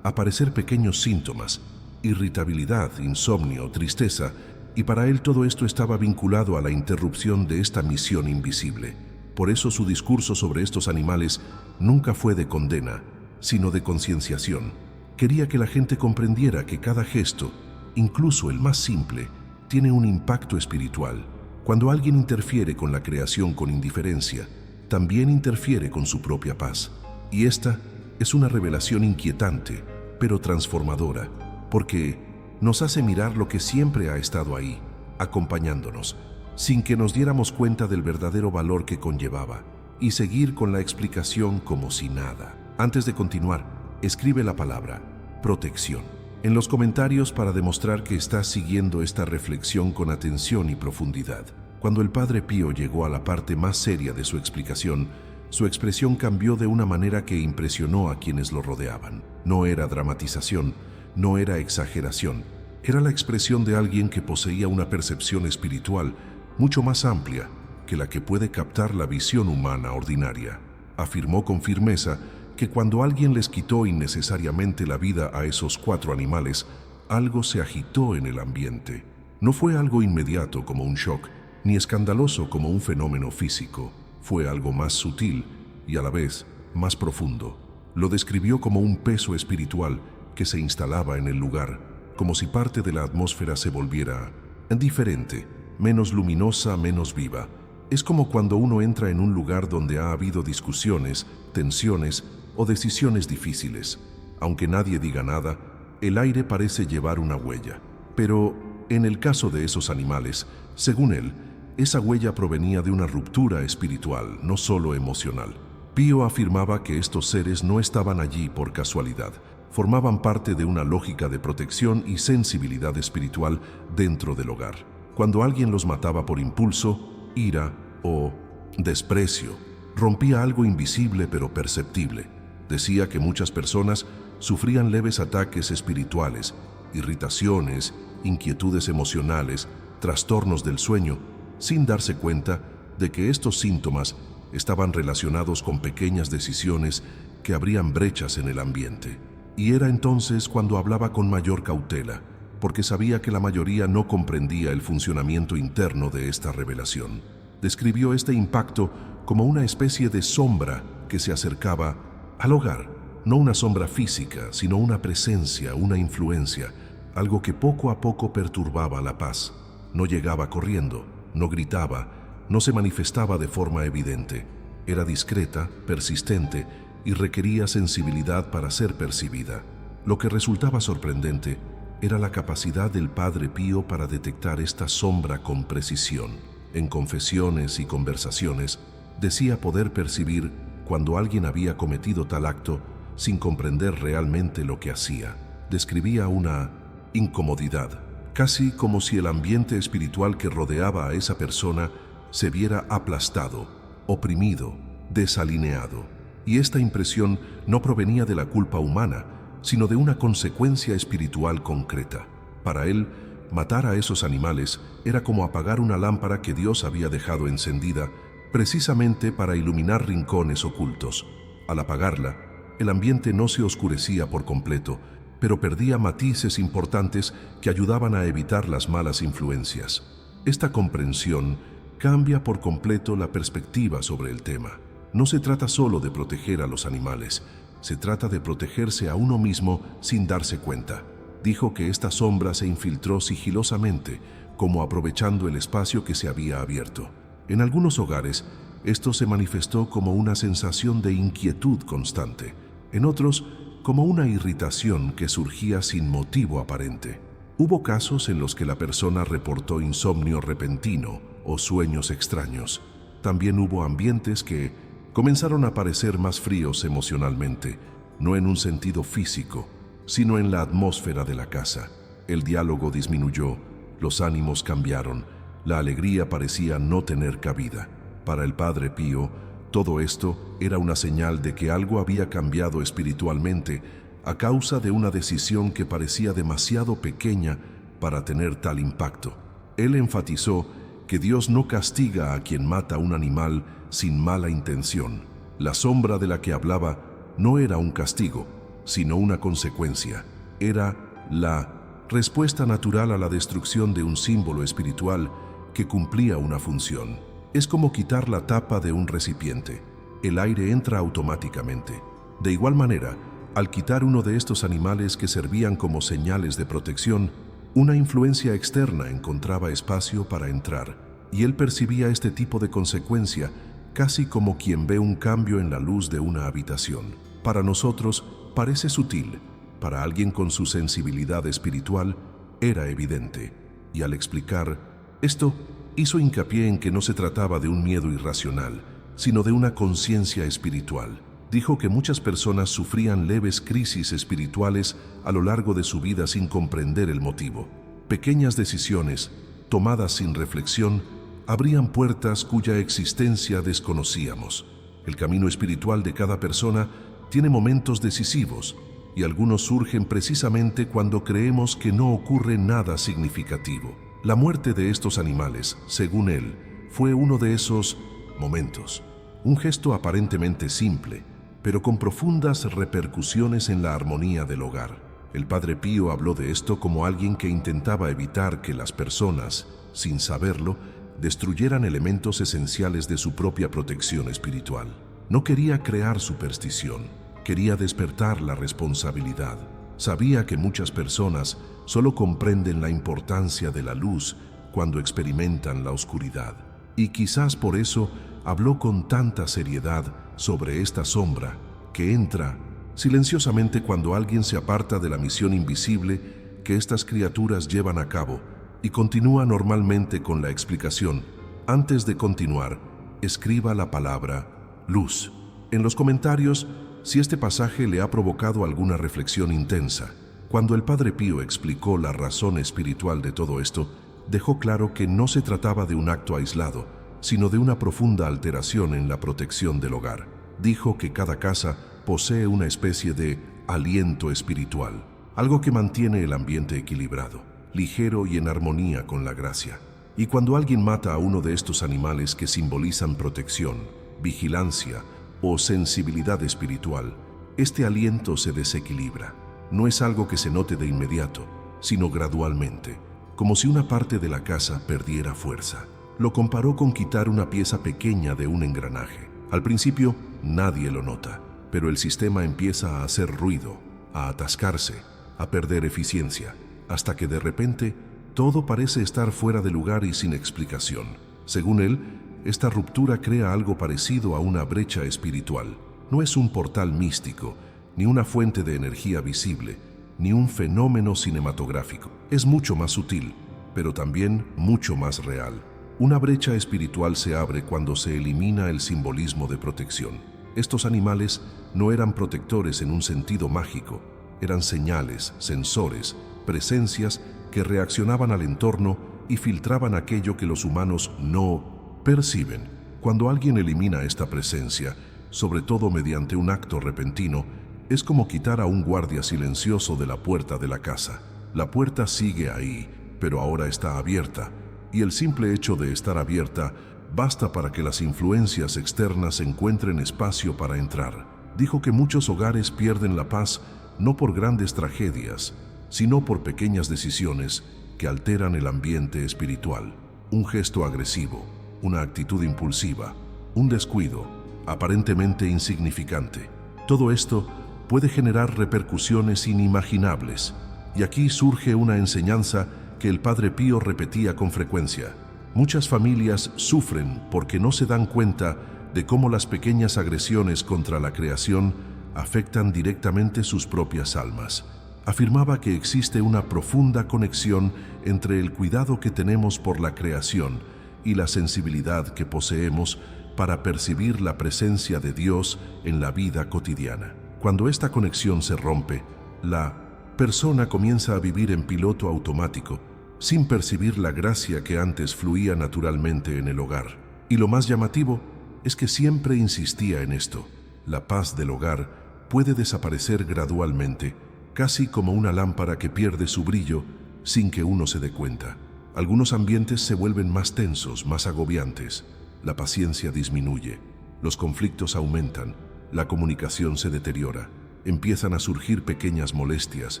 aparecer pequeños síntomas: irritabilidad, insomnio, tristeza, y para él todo esto estaba vinculado a la interrupción de esta misión invisible. Por eso su discurso sobre estos animales nunca fue de condena, sino de concienciación. Quería que la gente comprendiera que cada gesto, incluso el más simple, tiene un impacto espiritual. Cuando alguien interfiere con la creación con indiferencia, también interfiere con su propia paz. Y esta es una revelación inquietante, pero transformadora, porque nos hace mirar lo que siempre ha estado ahí, acompañándonos, sin que nos diéramos cuenta del verdadero valor que conllevaba, y seguir con la explicación como si nada. Antes de continuar, escribe la palabra protección en los comentarios para demostrar que estás siguiendo esta reflexión con atención y profundidad. Cuando el Padre Pío llegó a la parte más seria de su explicación, su expresión cambió de una manera que impresionó a quienes lo rodeaban. No era dramatización, no era exageración, era la expresión de alguien que poseía una percepción espiritual mucho más amplia que la que puede captar la visión humana ordinaria. Afirmó con firmeza que cuando alguien les quitó innecesariamente la vida a esos 4 animales, algo se agitó en el ambiente. No fue algo inmediato como un shock, ni escandaloso como un fenómeno físico. Fue algo más sutil y a la vez más profundo. Lo describió como un peso espiritual que se instalaba en el lugar, como si parte de la atmósfera se volviera diferente, menos luminosa, menos viva. Es como cuando uno entra en un lugar donde ha habido discusiones, tensiones o decisiones difíciles. Aunque nadie diga nada, el aire parece llevar una huella. Pero en el caso de esos animales, según él, esa huella provenía de una ruptura espiritual, no solo emocional. Pío afirmaba que estos seres no estaban allí por casualidad, formaban parte de una lógica de protección y sensibilidad espiritual dentro del hogar. Cuando alguien los mataba por impulso, ira o desprecio, rompía algo invisible pero perceptible. Decía que muchas personas sufrían leves ataques espirituales, irritaciones, inquietudes emocionales, trastornos del sueño, sin darse cuenta de que estos síntomas estaban relacionados con pequeñas decisiones que abrían brechas en el ambiente. Y era entonces cuando hablaba con mayor cautela, porque sabía que la mayoría no comprendía el funcionamiento interno de esta revelación. Describió este impacto como una especie de sombra que se acercaba al hogar, no una sombra física, sino una presencia, una influencia, algo que poco a poco perturbaba la paz. No llegaba corriendo, no gritaba, no se manifestaba de forma evidente. Era discreta, persistente y requería sensibilidad para ser percibida. Lo que resultaba sorprendente era la capacidad del Padre Pío para detectar esta sombra con precisión. En confesiones y conversaciones, decía poder percibir cuando alguien había cometido tal acto sin comprender realmente lo que hacía. Describía una incomodidad, casi como si el ambiente espiritual que rodeaba a esa persona se viera aplastado, oprimido, desalineado. Y esta impresión no provenía de la culpa humana, sino de una consecuencia espiritual concreta. Para él, matar a esos animales era como apagar una lámpara que Dios había dejado encendida precisamente para iluminar rincones ocultos. Al apagarla, el ambiente no se oscurecía por completo, pero perdía matices importantes que ayudaban a evitar las malas influencias. Esta comprensión cambia por completo la perspectiva sobre el tema. No se trata solo de proteger a los animales, se trata de protegerse a uno mismo sin darse cuenta. Dijo que esta sombra se infiltró sigilosamente, como aprovechando el espacio que se había abierto. En algunos hogares, esto se manifestó como una sensación de inquietud constante. En otros, como una irritación que surgía sin motivo aparente. Hubo casos en los que la persona reportó insomnio repentino o sueños extraños. También hubo ambientes que comenzaron a parecer más fríos emocionalmente, no en un sentido físico, sino en la atmósfera de la casa. El diálogo disminuyó, los ánimos cambiaron, la alegría parecía no tener cabida. Para el Padre Pío, todo esto era una señal de que algo había cambiado espiritualmente a causa de una decisión que parecía demasiado pequeña para tener tal impacto. Él enfatizó que Dios no castiga a quien mata un animal sin mala intención. La sombra de la que hablaba no era un castigo, sino una consecuencia. Era la respuesta natural a la destrucción de un símbolo espiritual que cumplía una función. Es como quitar la tapa de un recipiente. El aire entra automáticamente. De igual manera, al quitar uno de estos animales que servían como señales de protección, una influencia externa encontraba espacio para entrar, y él percibía este tipo de consecuencia casi como quien ve un cambio en la luz de una habitación. Para nosotros parece sutil, para alguien con su sensibilidad espiritual era evidente, y al explicar esto, hizo hincapié en que no se trataba de un miedo irracional, sino de una conciencia espiritual. Dijo que muchas personas sufrían leves crisis espirituales a lo largo de su vida sin comprender el motivo. Pequeñas decisiones, tomadas sin reflexión, abrían puertas cuya existencia desconocíamos. El camino espiritual de cada persona tiene momentos decisivos, y algunos surgen precisamente cuando creemos que no ocurre nada significativo. La muerte de estos animales, según él, fue uno de esos momentos. Un gesto aparentemente simple, pero con profundas repercusiones en la armonía del hogar. El Padre Pío habló de esto como alguien que intentaba evitar que las personas, sin saberlo, destruyeran elementos esenciales de su propia protección espiritual. No quería crear superstición, quería despertar la responsabilidad. Sabía que muchas personas solo comprenden la importancia de la luz cuando experimentan la oscuridad. Y quizás por eso habló con tanta seriedad sobre esta sombra que entra silenciosamente cuando alguien se aparta de la misión invisible que estas criaturas llevan a cabo, y continúa normalmente con la explicación. Antes de continuar, escriba la palabra luz en los comentarios si este pasaje le ha provocado alguna reflexión intensa. Cuando el Padre Pío explicó la razón espiritual de todo esto, dejó claro que no se trataba de un acto aislado, sino de una profunda alteración en la protección del hogar. Dijo que cada casa posee una especie de aliento espiritual, algo que mantiene el ambiente equilibrado, ligero y en armonía con la gracia. Y cuando alguien mata a uno de estos animales que simbolizan protección, vigilancia o sensibilidad espiritual, este aliento se desequilibra. No es algo que se note de inmediato, sino gradualmente, como si una parte de la casa perdiera fuerza. Lo comparó con quitar una pieza pequeña de un engranaje. Al principio, nadie lo nota, pero el sistema empieza a hacer ruido, a atascarse, a perder eficiencia, hasta que de repente todo parece estar fuera de lugar y sin explicación. Según él, esta ruptura crea algo parecido a una brecha espiritual. No es un portal místico, ni una fuente de energía visible, ni un fenómeno cinematográfico. Es mucho más sutil, pero también mucho más real. Una brecha espiritual se abre cuando se elimina el simbolismo de protección. Estos animales no eran protectores en un sentido mágico, eran señales, sensores, presencias que reaccionaban al entorno y filtraban aquello que los humanos no perciben. Cuando alguien elimina esta presencia, sobre todo mediante un acto repentino, es como quitar a un guardia silencioso de la puerta de la casa. La puerta sigue ahí, pero ahora está abierta, y el simple hecho de estar abierta basta para que las influencias externas encuentren espacio para entrar. Dijo que muchos hogares pierden la paz no por grandes tragedias, sino por pequeñas decisiones que alteran el ambiente espiritual. Un gesto agresivo, una actitud impulsiva, un descuido, aparentemente insignificante. Todo esto puede generar repercusiones inimaginables. Y aquí surge una enseñanza que el Padre Pío repetía con frecuencia. Muchas familias sufren porque no se dan cuenta de cómo las pequeñas agresiones contra la creación afectan directamente sus propias almas. Afirmaba que existe una profunda conexión entre el cuidado que tenemos por la creación y la sensibilidad que poseemos para percibir la presencia de Dios en la vida cotidiana. Cuando esta conexión se rompe, la persona comienza a vivir en piloto automático, sin percibir la gracia que antes fluía naturalmente en el hogar. Y lo más llamativo es que siempre insistía en esto. La paz del hogar puede desaparecer gradualmente, casi como una lámpara que pierde su brillo sin que uno se dé cuenta. Algunos ambientes se vuelven más tensos, más agobiantes. La paciencia disminuye, los conflictos aumentan, la comunicación se deteriora, empiezan a surgir pequeñas molestias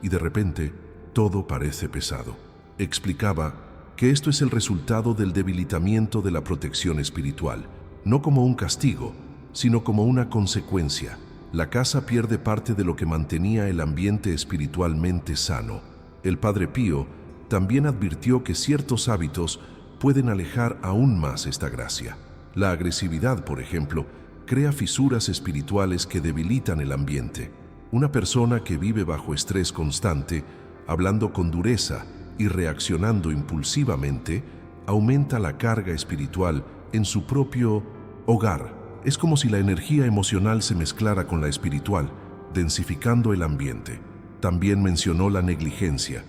y de repente todo parece pesado. Explicaba que esto es el resultado del debilitamiento de la protección espiritual, no como un castigo, sino como una consecuencia. La casa pierde parte de lo que mantenía el ambiente espiritualmente sano. El Padre Pío también advirtió que ciertos hábitos pueden alejar aún más esta gracia. La agresividad, por ejemplo, crea fisuras espirituales que debilitan el ambiente. Una persona que vive bajo estrés constante, hablando con dureza y reaccionando impulsivamente, aumenta la carga espiritual en su propio hogar. Es como si la energía emocional se mezclara con la espiritual, densificando el ambiente. También mencionó la negligencia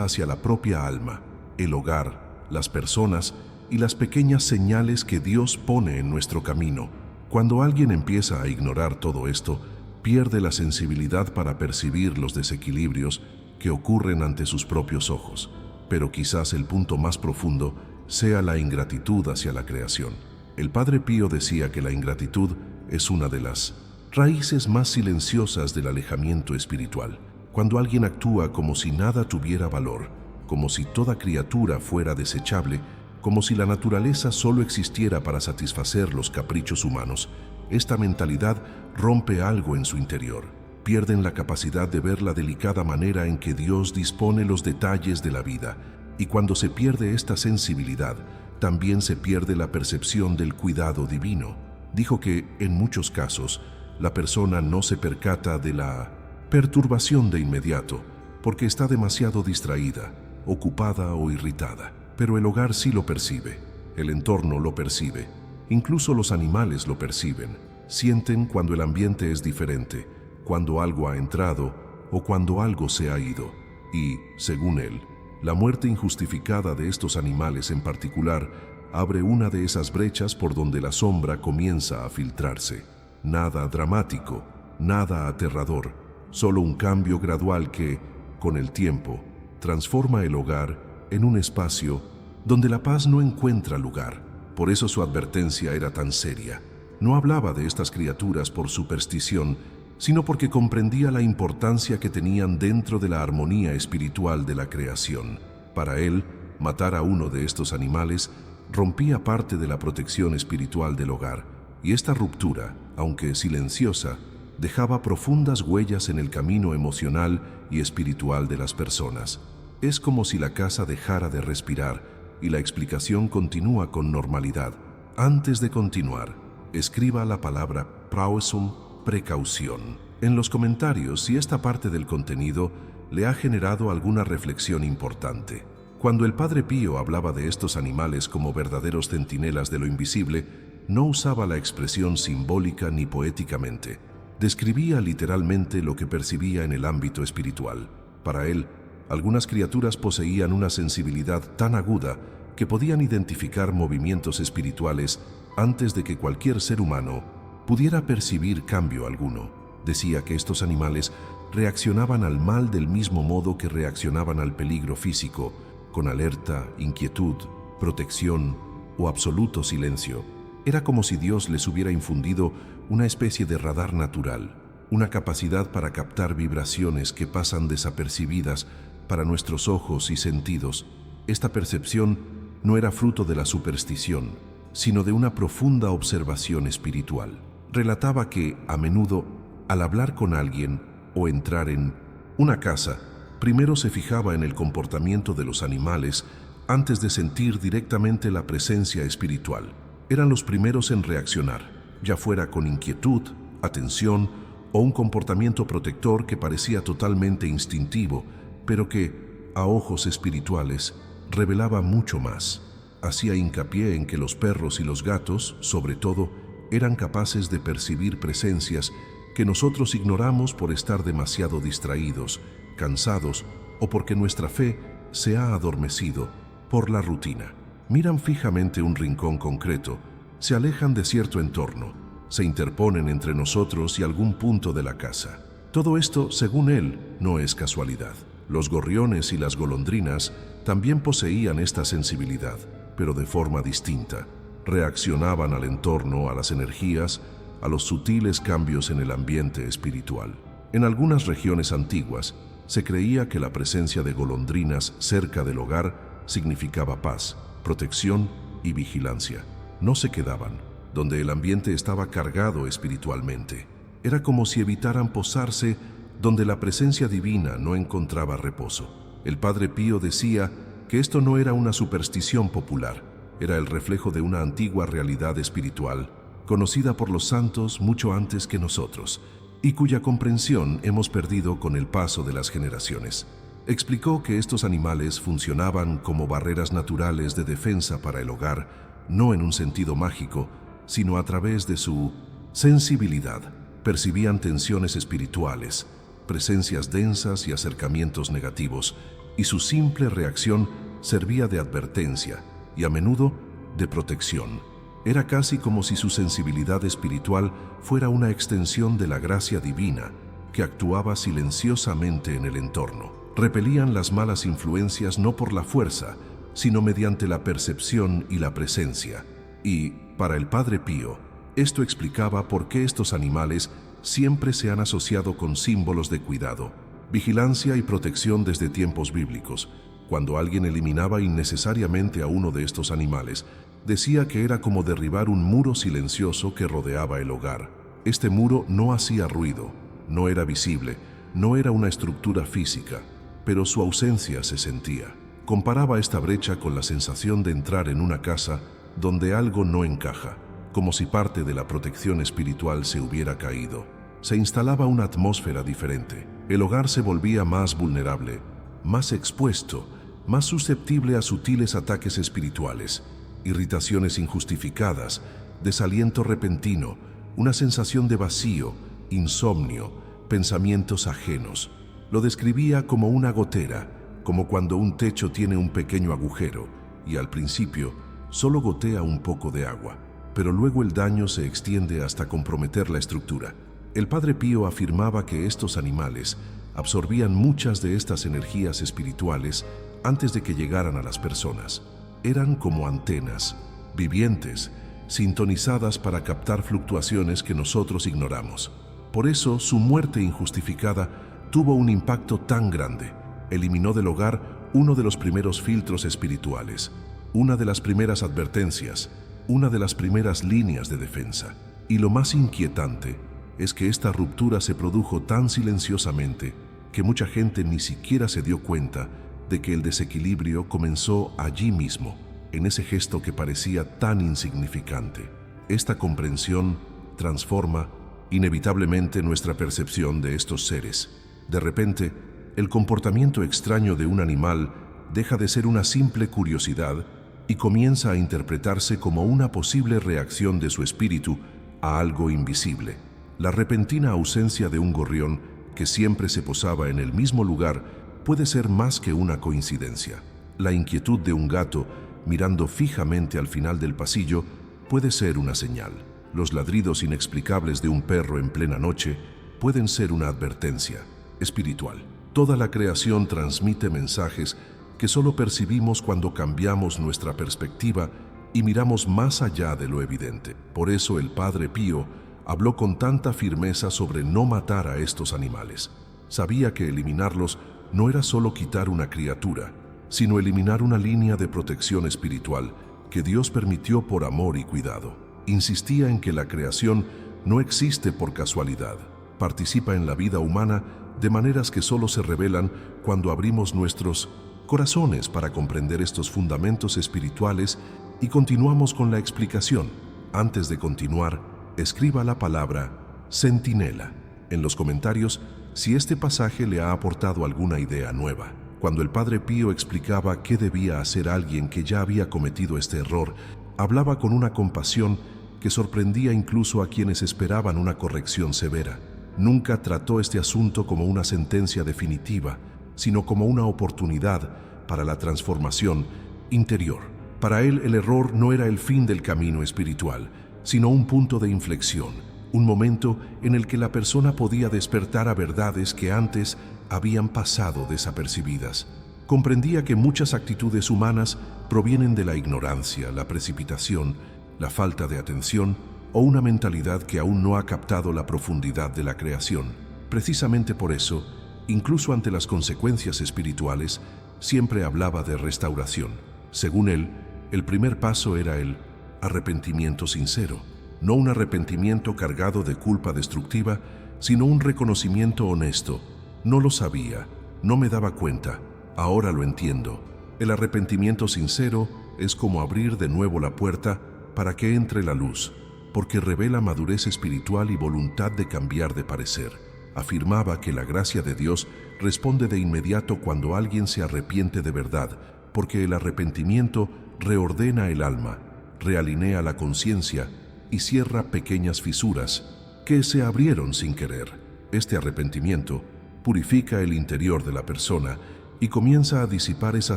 hacia la propia alma, el hogar, las personas y las pequeñas señales que Dios pone en nuestro camino. Cuando alguien empieza a ignorar todo esto, pierde la sensibilidad para percibir los desequilibrios que ocurren ante sus propios ojos. Pero quizás el punto más profundo sea la ingratitud hacia la creación. El Padre Pío decía que la ingratitud es una de las raíces más silenciosas del alejamiento espiritual. Cuando alguien actúa como si nada tuviera valor, como si toda criatura fuera desechable, como si la naturaleza solo existiera para satisfacer los caprichos humanos, esta mentalidad rompe algo en su interior. Pierden la capacidad de ver la delicada manera en que Dios dispone los detalles de la vida, y cuando se pierde esta sensibilidad, también se pierde la percepción del cuidado divino. Dijo que, en muchos casos, la persona no se percata de la perturbación de inmediato, porque está demasiado distraída, ocupada o irritada. Pero el hogar sí lo percibe, el entorno lo percibe, incluso los animales lo perciben. Sienten cuando el ambiente es diferente, cuando algo ha entrado o cuando algo se ha ido. Y, según él, la muerte injustificada de estos animales en particular abre una de esas brechas por donde la sombra comienza a filtrarse. Nada dramático, nada aterrador, solo un cambio gradual que, con el tiempo, transforma el hogar en un espacio donde la paz no encuentra lugar. Por eso su advertencia era tan seria. No hablaba de estas criaturas por superstición, sino porque comprendía la importancia que tenían dentro de la armonía espiritual de la creación. Para él, matar a uno de estos animales rompía parte de la protección espiritual del hogar, y esta ruptura, aunque silenciosa, dejaba profundas huellas en el camino emocional y espiritual de las personas. Es como si la casa dejara de respirar y la explicación continúa con normalidad. Antes de continuar, escriba la palabra prausum, precaución. En los comentarios si esta parte del contenido le ha generado alguna reflexión importante. Cuando el Padre Pío hablaba de estos animales como verdaderos centinelas de lo invisible, no usaba la expresión simbólica ni poéticamente. Describía literalmente lo que percibía en el ámbito espiritual. Para él, algunas criaturas poseían una sensibilidad tan aguda que podían identificar movimientos espirituales antes de que cualquier ser humano pudiera percibir cambio alguno. Decía que estos animales reaccionaban al mal del mismo modo que reaccionaban al peligro físico, con alerta, inquietud, protección o absoluto silencio. Era como si Dios les hubiera infundido una especie de radar natural, una capacidad para captar vibraciones que pasan desapercibidas para nuestros ojos y sentidos. Esta percepción no era fruto de la superstición, sino de una profunda observación espiritual. Relataba que, a menudo, al hablar con alguien o entrar en una casa, primero se fijaba en el comportamiento de los animales antes de sentir directamente la presencia espiritual. Eran los primeros en reaccionar, ya fuera con inquietud, atención o un comportamiento protector que parecía totalmente instintivo, pero que, a ojos espirituales, revelaba mucho más. Hacía hincapié en que los perros y los gatos, sobre todo, eran capaces de percibir presencias que nosotros ignoramos por estar demasiado distraídos, cansados o porque nuestra fe se ha adormecido por la rutina. Miran fijamente un rincón concreto, se alejan de cierto entorno, se interponen entre nosotros y algún punto de la casa. Todo esto, según él, no es casualidad. Los gorriones y las golondrinas también poseían esta sensibilidad, pero de forma distinta. Reaccionaban al entorno, a las energías, a los sutiles cambios en el ambiente espiritual. En algunas regiones antiguas, se creía que la presencia de golondrinas cerca del hogar significaba paz, protección y vigilancia. No se quedaban, donde el ambiente estaba cargado espiritualmente. Era como si evitaran posarse donde la presencia divina no encontraba reposo. El Padre Pío decía que esto no era una superstición popular, era el reflejo de una antigua realidad espiritual, conocida por los santos mucho antes que nosotros, y cuya comprensión hemos perdido con el paso de las generaciones. Explicó que estos animales funcionaban como barreras naturales de defensa para el hogar, no en un sentido mágico, sino a través de su sensibilidad. Percibían tensiones espirituales, presencias densas y acercamientos negativos, y su simple reacción servía de advertencia y a menudo de protección. Era casi como si su sensibilidad espiritual fuera una extensión de la gracia divina que actuaba silenciosamente en el entorno. Repelían las malas influencias no por la fuerza, sino mediante la percepción y la presencia. Y, para el Padre Pío, esto explicaba por qué estos animales siempre se han asociado con símbolos de cuidado, vigilancia y protección desde tiempos bíblicos. Cuando alguien eliminaba innecesariamente a uno de estos animales, decía que era como derribar un muro silencioso que rodeaba el hogar. Este muro no hacía ruido, no era visible, no era una estructura física, pero su ausencia se sentía. Comparaba esta brecha con la sensación de entrar en una casa donde algo no encaja, como si parte de la protección espiritual se hubiera caído. Se instalaba una atmósfera diferente. El hogar se volvía más vulnerable, más expuesto, más susceptible a sutiles ataques espirituales, irritaciones injustificadas, desaliento repentino, una sensación de vacío, insomnio, pensamientos ajenos. Lo describía como una gotera, como cuando un techo tiene un pequeño agujero y al principio solo gotea un poco de agua, pero luego el daño se extiende hasta comprometer la estructura. El Padre Pío afirmaba que estos animales absorbían muchas de estas energías espirituales antes de que llegaran a las personas. Eran como antenas, vivientes, sintonizadas para captar fluctuaciones que nosotros ignoramos. Por eso, su muerte injustificada tuvo un impacto tan grande. Eliminó del hogar uno de los primeros filtros espirituales, una de las primeras advertencias, una de las primeras líneas de defensa. Y lo más inquietante es que esta ruptura se produjo tan silenciosamente que mucha gente ni siquiera se dio cuenta de que el desequilibrio comenzó allí mismo, en ese gesto que parecía tan insignificante. Esta comprensión transforma inevitablemente nuestra percepción de estos seres. De repente, el comportamiento extraño de un animal deja de ser una simple curiosidad y comienza a interpretarse como una posible reacción de su espíritu a algo invisible. La repentina ausencia de un gorrión que siempre se posaba en el mismo lugar puede ser más que una coincidencia. La inquietud de un gato mirando fijamente al final del pasillo puede ser una señal. Los ladridos inexplicables de un perro en plena noche pueden ser una advertencia espiritual. Toda la creación transmite mensajes que solo percibimos cuando cambiamos nuestra perspectiva y miramos más allá de lo evidente. Por eso el Padre Pío habló con tanta firmeza sobre no matar a estos animales. Sabía que eliminarlos no era solo quitar una criatura, sino eliminar una línea de protección espiritual que Dios permitió por amor y cuidado. Insistía en que la creación no existe por casualidad, participa en la vida humana de maneras que solo se revelan cuando abrimos nuestros corazones para comprender estos fundamentos espirituales y continuamos con la explicación. Antes de continuar, escriba la palabra centinela en los comentarios si este pasaje le ha aportado alguna idea nueva. Cuando el Padre Pío explicaba qué debía hacer alguien que ya había cometido este error, hablaba con una compasión que sorprendía incluso a quienes esperaban una corrección severa. Nunca trató este asunto como una sentencia definitiva, sino como una oportunidad para la transformación interior. Para él, el error no era el fin del camino espiritual, sino un punto de inflexión, un momento en el que la persona podía despertar a verdades que antes habían pasado desapercibidas. comprendía que muchas actitudes humanas provienen de la ignorancia, la precipitación, la falta de atención o una mentalidad que aún no ha captado la profundidad de la creación. Precisamente por eso, incluso ante las consecuencias espirituales, siempre hablaba de restauración. Según él, el primer paso era el arrepentimiento sincero, no un arrepentimiento cargado de culpa destructiva, sino un reconocimiento honesto. No lo sabía, no me daba cuenta, ahora lo entiendo. El arrepentimiento sincero es como abrir de nuevo la puerta para que entre la luz, porque revela madurez espiritual y voluntad de cambiar de parecer. Afirmaba que la gracia de Dios responde de inmediato cuando alguien se arrepiente de verdad, porque el arrepentimiento reordena el alma, realinea la conciencia y cierra pequeñas fisuras que se abrieron sin querer. Este arrepentimiento purifica el interior de la persona y comienza a disipar esa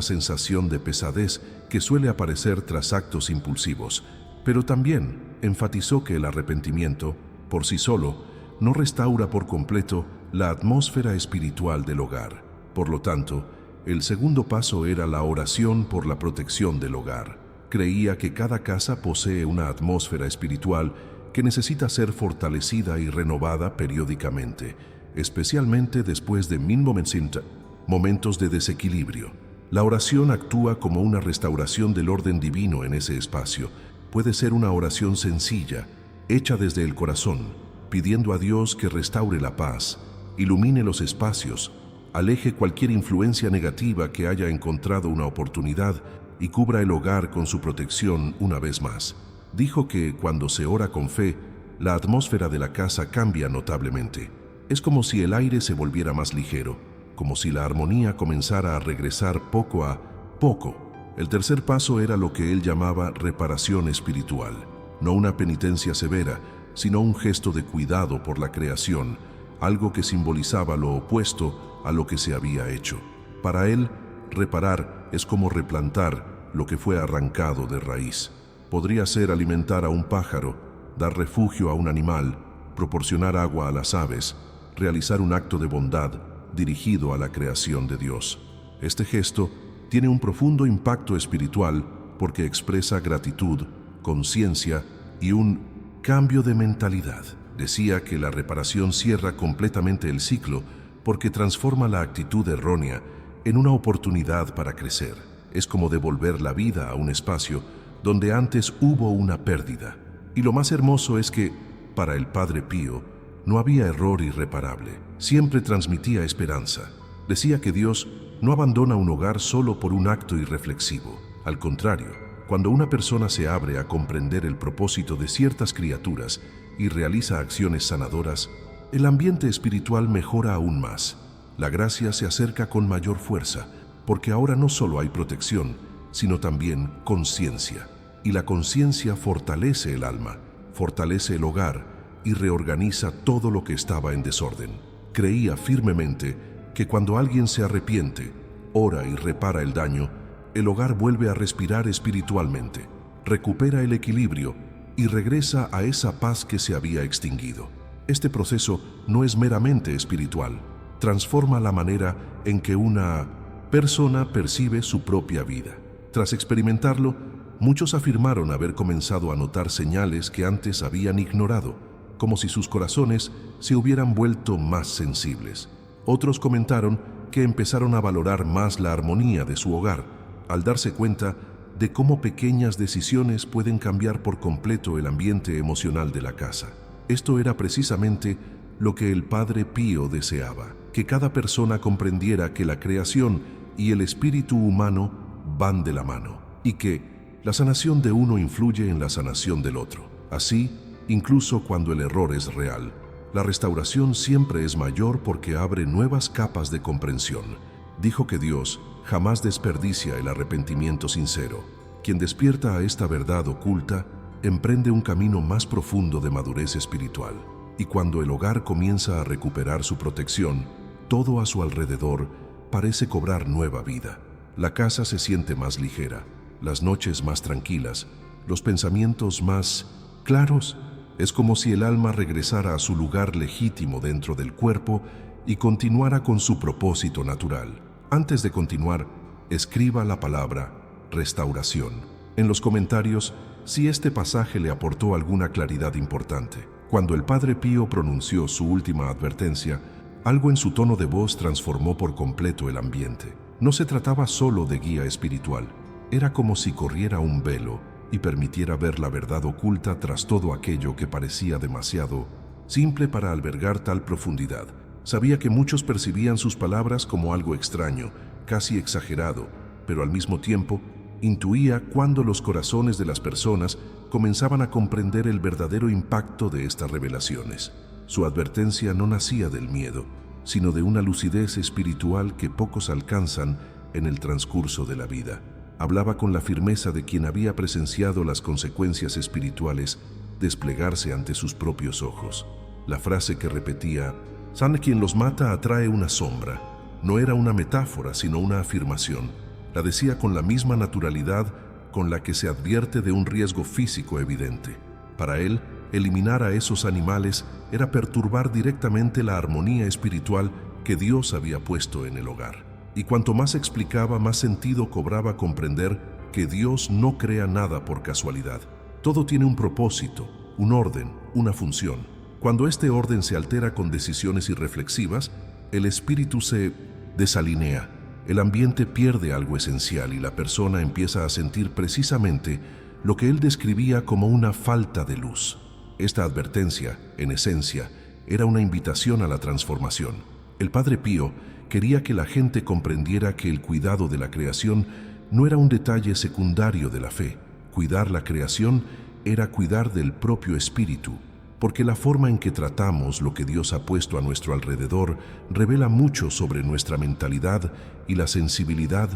sensación de pesadez que suele aparecer tras actos impulsivos, pero también enfatizó que el arrepentimiento, por sí solo, no restaura por completo la atmósfera espiritual del hogar. Por lo tanto, el segundo paso era la oración por la protección del hogar. Creía que cada casa posee una atmósfera espiritual que necesita ser fortalecida y renovada periódicamente, especialmente después de momentos de desequilibrio. La oración actúa como una restauración del orden divino en ese espacio. Puede ser una oración sencilla, hecha desde el corazón, pidiendo a Dios que restaure la paz, ilumine los espacios, aleje cualquier influencia negativa que haya encontrado una oportunidad y cubra el hogar con su protección una vez más. Dijo que cuando se ora con fe, la atmósfera de la casa cambia notablemente. Es como si el aire se volviera más ligero, como si la armonía comenzara a regresar poco a poco. El tercer paso era lo que él llamaba reparación espiritual, no una penitencia severa, sino un gesto de cuidado por la creación, algo que simbolizaba lo opuesto a lo que se había hecho. Para él, reparar es como replantar lo que fue arrancado de raíz. Podría ser alimentar a un pájaro, dar refugio a un animal, proporcionar agua a las aves, realizar un acto de bondad dirigido a la creación de Dios. Este gesto tiene un profundo impacto espiritual porque expresa gratitud, conciencia y un cambio de mentalidad. Decía que la reparación cierra completamente el ciclo porque transforma la actitud errónea en una oportunidad para crecer. Es como devolver la vida a un espacio donde antes hubo una pérdida. Y lo más hermoso es que, para el Padre Pío, no había error irreparable. Siempre transmitía esperanza. Decía que Dios no abandona un hogar solo por un acto irreflexivo. Al contrario, cuando una persona se abre a comprender el propósito de ciertas criaturas y realiza acciones sanadoras, el ambiente espiritual mejora aún más. La gracia se acerca con mayor fuerza, porque ahora no solo hay protección, sino también conciencia. Y la conciencia fortalece el alma, fortalece el hogar y reorganiza todo lo que estaba en desorden. Creía firmemente que cuando alguien se arrepiente, ora y repara el daño, el hogar vuelve a respirar espiritualmente, recupera el equilibrio y regresa a esa paz que se había extinguido. Este proceso no es meramente espiritual, transforma la manera en que una persona percibe su propia vida. Tras experimentarlo, muchos afirmaron haber comenzado a notar señales que antes habían ignorado, como si sus corazones se hubieran vuelto más sensibles. Otros comentaron que empezaron a valorar más la armonía de su hogar, al darse cuenta de cómo pequeñas decisiones pueden cambiar por completo el ambiente emocional de la casa. Esto era precisamente lo que el Padre Pío deseaba, que cada persona comprendiera que la creación y el espíritu humano van de la mano, y que la sanación de uno influye en la sanación del otro. Así, incluso cuando el error es real, la restauración siempre es mayor porque abre nuevas capas de comprensión. Dijo que Dios jamás desperdicia el arrepentimiento sincero. Quien despierta a esta verdad oculta, emprende un camino más profundo de madurez espiritual. Y cuando el hogar comienza a recuperar su protección, todo a su alrededor parece cobrar nueva vida. La casa se siente más ligera, las noches más tranquilas, los pensamientos más claros. Es como si el alma regresara a su lugar legítimo dentro del cuerpo y continuara con su propósito natural. Antes de continuar, escriba la palabra restauración en los comentarios si este pasaje le aportó alguna claridad importante. Cuando el Padre Pío pronunció su última advertencia, algo en su tono de voz transformó por completo el ambiente. No se trataba solo de guía espiritual, era como si corriera un velo y permitiera ver la verdad oculta tras todo aquello que parecía demasiado simple para albergar tal profundidad. Sabía que muchos percibían sus palabras como algo extraño, casi exagerado, pero al mismo tiempo intuía cuando los corazones de las personas comenzaban a comprender el verdadero impacto de estas revelaciones. Su advertencia no nacía del miedo, sino de una lucidez espiritual que pocos alcanzan en el transcurso de la vida. Hablaba con la firmeza de quien había presenciado las consecuencias espirituales desplegarse ante sus propios ojos. La frase que repetía, «San quien los mata atrae una sombra», no era una metáfora, sino una afirmación. La decía con la misma naturalidad con la que se advierte de un riesgo físico evidente. Para él, eliminar a esos animales era perturbar directamente la armonía espiritual que Dios había puesto en el hogar. Y cuanto más explicaba, más sentido cobraba comprender que Dios no crea nada por casualidad. Todo tiene un propósito, un orden, una función. Cuando este orden se altera con decisiones irreflexivas, el espíritu se desalinea. El ambiente pierde algo esencial y la persona empieza a sentir precisamente lo que él describía como una falta de luz. Esta advertencia, en esencia, era una invitación a la transformación. El Padre Pío quería que la gente comprendiera que el cuidado de la creación no era un detalle secundario de la fe. Cuidar la creación era cuidar del propio espíritu, porque la forma en que tratamos lo que Dios ha puesto a nuestro alrededor revela mucho sobre nuestra mentalidad y la sensibilidad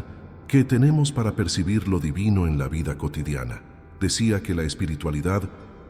que tenemos para percibir lo divino en la vida cotidiana. Decía que la espiritualidad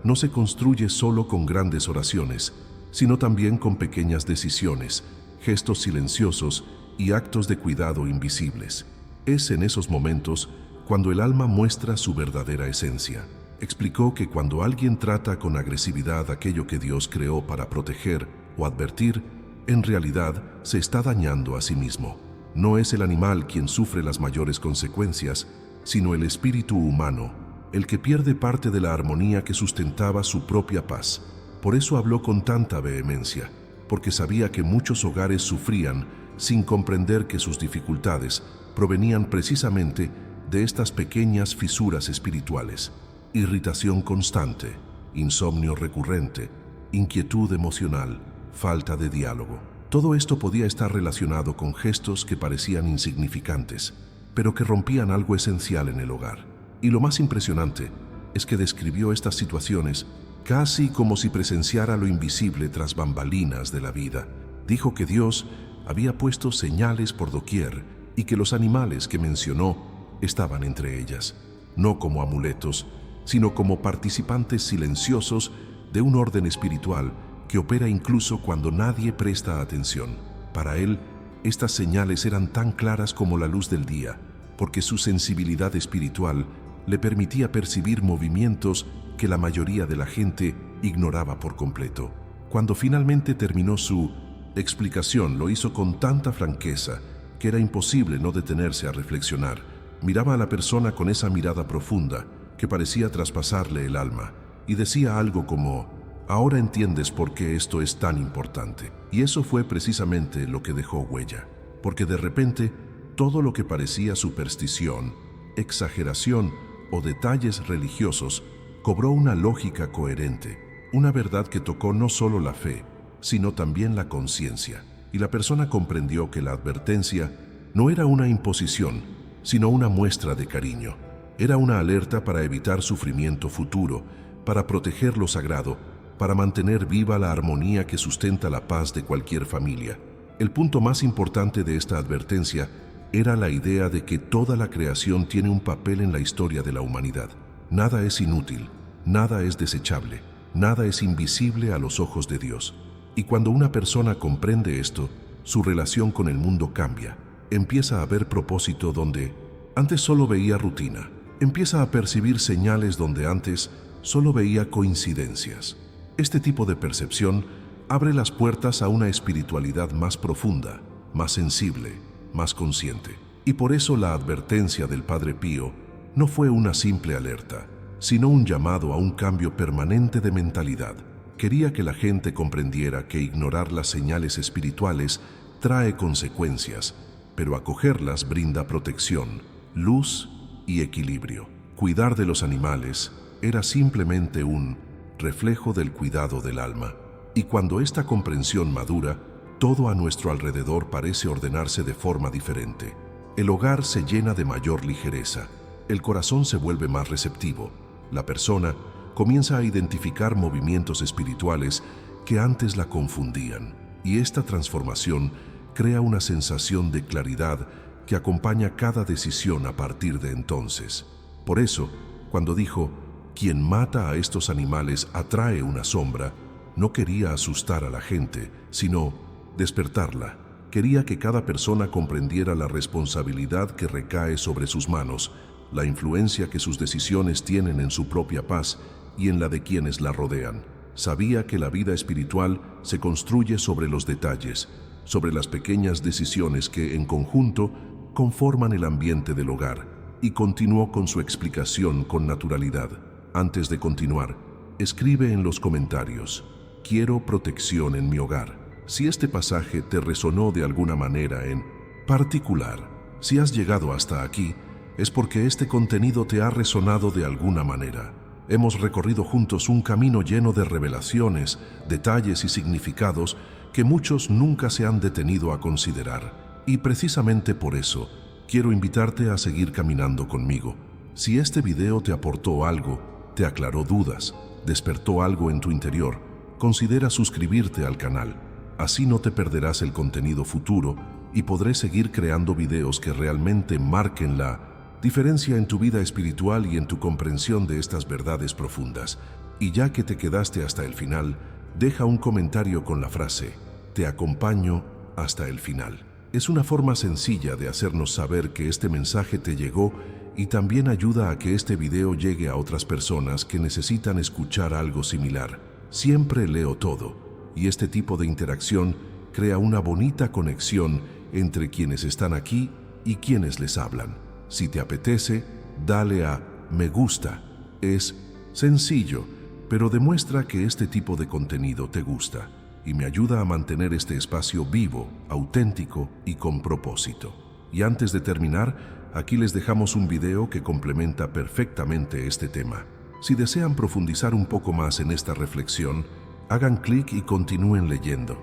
no se construye solo con grandes oraciones, sino también con pequeñas decisiones, gestos silenciosos y actos de cuidado invisibles. Es en esos momentos cuando el alma muestra su verdadera esencia. Explicó que cuando alguien trata con agresividad aquello que Dios creó para proteger o advertir, en realidad se está dañando a sí mismo. No es el animal quien sufre las mayores consecuencias, sino el espíritu humano, el que pierde parte de la armonía que sustentaba su propia paz. Por eso habló con tanta vehemencia, porque sabía que muchos hogares sufrían sin comprender que sus dificultades provenían precisamente de estas pequeñas fisuras espirituales. Irritación constante, insomnio recurrente, inquietud emocional, falta de diálogo. Todo esto podía estar relacionado con gestos que parecían insignificantes, pero que rompían algo esencial en el hogar. Y lo más impresionante es que describió estas situaciones casi como si presenciara lo invisible tras bambalinas de la vida. Dijo que Dios había puesto señales por doquier y que los animales que mencionó estaban entre ellas, no como amuletos, sino como participantes silenciosos de un orden espiritual que opera incluso cuando nadie presta atención. Para él, estas señales eran tan claras como la luz del día, porque su sensibilidad espiritual le permitía percibir movimientos que la mayoría de la gente ignoraba por completo. Cuando finalmente terminó su explicación, lo hizo con tanta franqueza que era imposible no detenerse a reflexionar. Miraba a la persona con esa mirada profunda que parecía traspasarle el alma, y decía algo como, «Ahora entiendes por qué esto es tan importante». Y eso fue precisamente lo que dejó huella, porque de repente todo lo que parecía superstición, exageración o detalles religiosos cobró una lógica coherente, una verdad que tocó no solo la fe, sino también la conciencia. Y la persona comprendió que la advertencia no era una imposición, sino una muestra de cariño. Era una alerta para evitar sufrimiento futuro, para proteger lo sagrado, para mantener viva la armonía que sustenta la paz de cualquier familia. El punto más importante de esta advertencia era la idea de que toda la creación tiene un papel en la historia de la humanidad. Nada es inútil, nada es desechable, nada es invisible a los ojos de Dios. Y cuando una persona comprende esto, su relación con el mundo cambia. Empieza a ver propósito donde antes solo veía rutina. Empieza a percibir señales donde antes solo veía coincidencias. Este tipo de percepción abre las puertas a una espiritualidad más profunda, más sensible, más consciente. Y por eso la advertencia del Padre Pío no fue una simple alerta, sino un llamado a un cambio permanente de mentalidad. Quería que la gente comprendiera que ignorar las señales espirituales trae consecuencias, pero acogerlas brinda protección, luz y equilibrio. Cuidar de los animales era simplemente un reflejo del cuidado del alma. Y cuando esta comprensión madura, todo a nuestro alrededor parece ordenarse de forma diferente. El hogar se llena de mayor ligereza, el corazón se vuelve más receptivo, la persona comienza a identificar movimientos espirituales que antes la confundían, y esta transformación crea una sensación de claridad que acompaña cada decisión a partir de entonces. Por eso, cuando dijo, quien mata a estos animales atrae una sombra, no quería asustar a la gente, sino despertarla. Quería que cada persona comprendiera la responsabilidad que recae sobre sus manos, la influencia que sus decisiones tienen en su propia paz y en la de quienes la rodean. Sabía que la vida espiritual se construye sobre los detalles, sobre las pequeñas decisiones que, en conjunto, conforman el ambiente del hogar, y continuó con su explicación con naturalidad. Antes de continuar, escribe en los comentarios: quiero protección en mi hogar. Si este pasaje te resonó de alguna manera en particular, si has llegado hasta aquí, es porque este contenido te ha resonado de alguna manera. Hemos recorrido juntos un camino lleno de revelaciones, detalles y significados que muchos nunca se han detenido a considerar. Y precisamente por eso, quiero invitarte a seguir caminando conmigo. Si este video te aportó algo, te aclaró dudas, despertó algo en tu interior, considera suscribirte al canal. Así no te perderás el contenido futuro y podré seguir creando videos que realmente marquen la diferencia en tu vida espiritual y en tu comprensión de estas verdades profundas. Y ya que te quedaste hasta el final, deja un comentario con la frase: te acompaño hasta el final. Es una forma sencilla de hacernos saber que este mensaje te llegó y también ayuda a que este video llegue a otras personas que necesitan escuchar algo similar. Siempre leo todo, y este tipo de interacción crea una bonita conexión entre quienes están aquí y quienes les hablan. Si te apetece, dale a me gusta. Es sencillo, pero demuestra que este tipo de contenido te gusta y me ayuda a mantener este espacio vivo, auténtico y con propósito. Y antes de terminar, aquí les dejamos un video que complementa perfectamente este tema. Si desean profundizar un poco más en esta reflexión, hagan clic y continúen leyendo.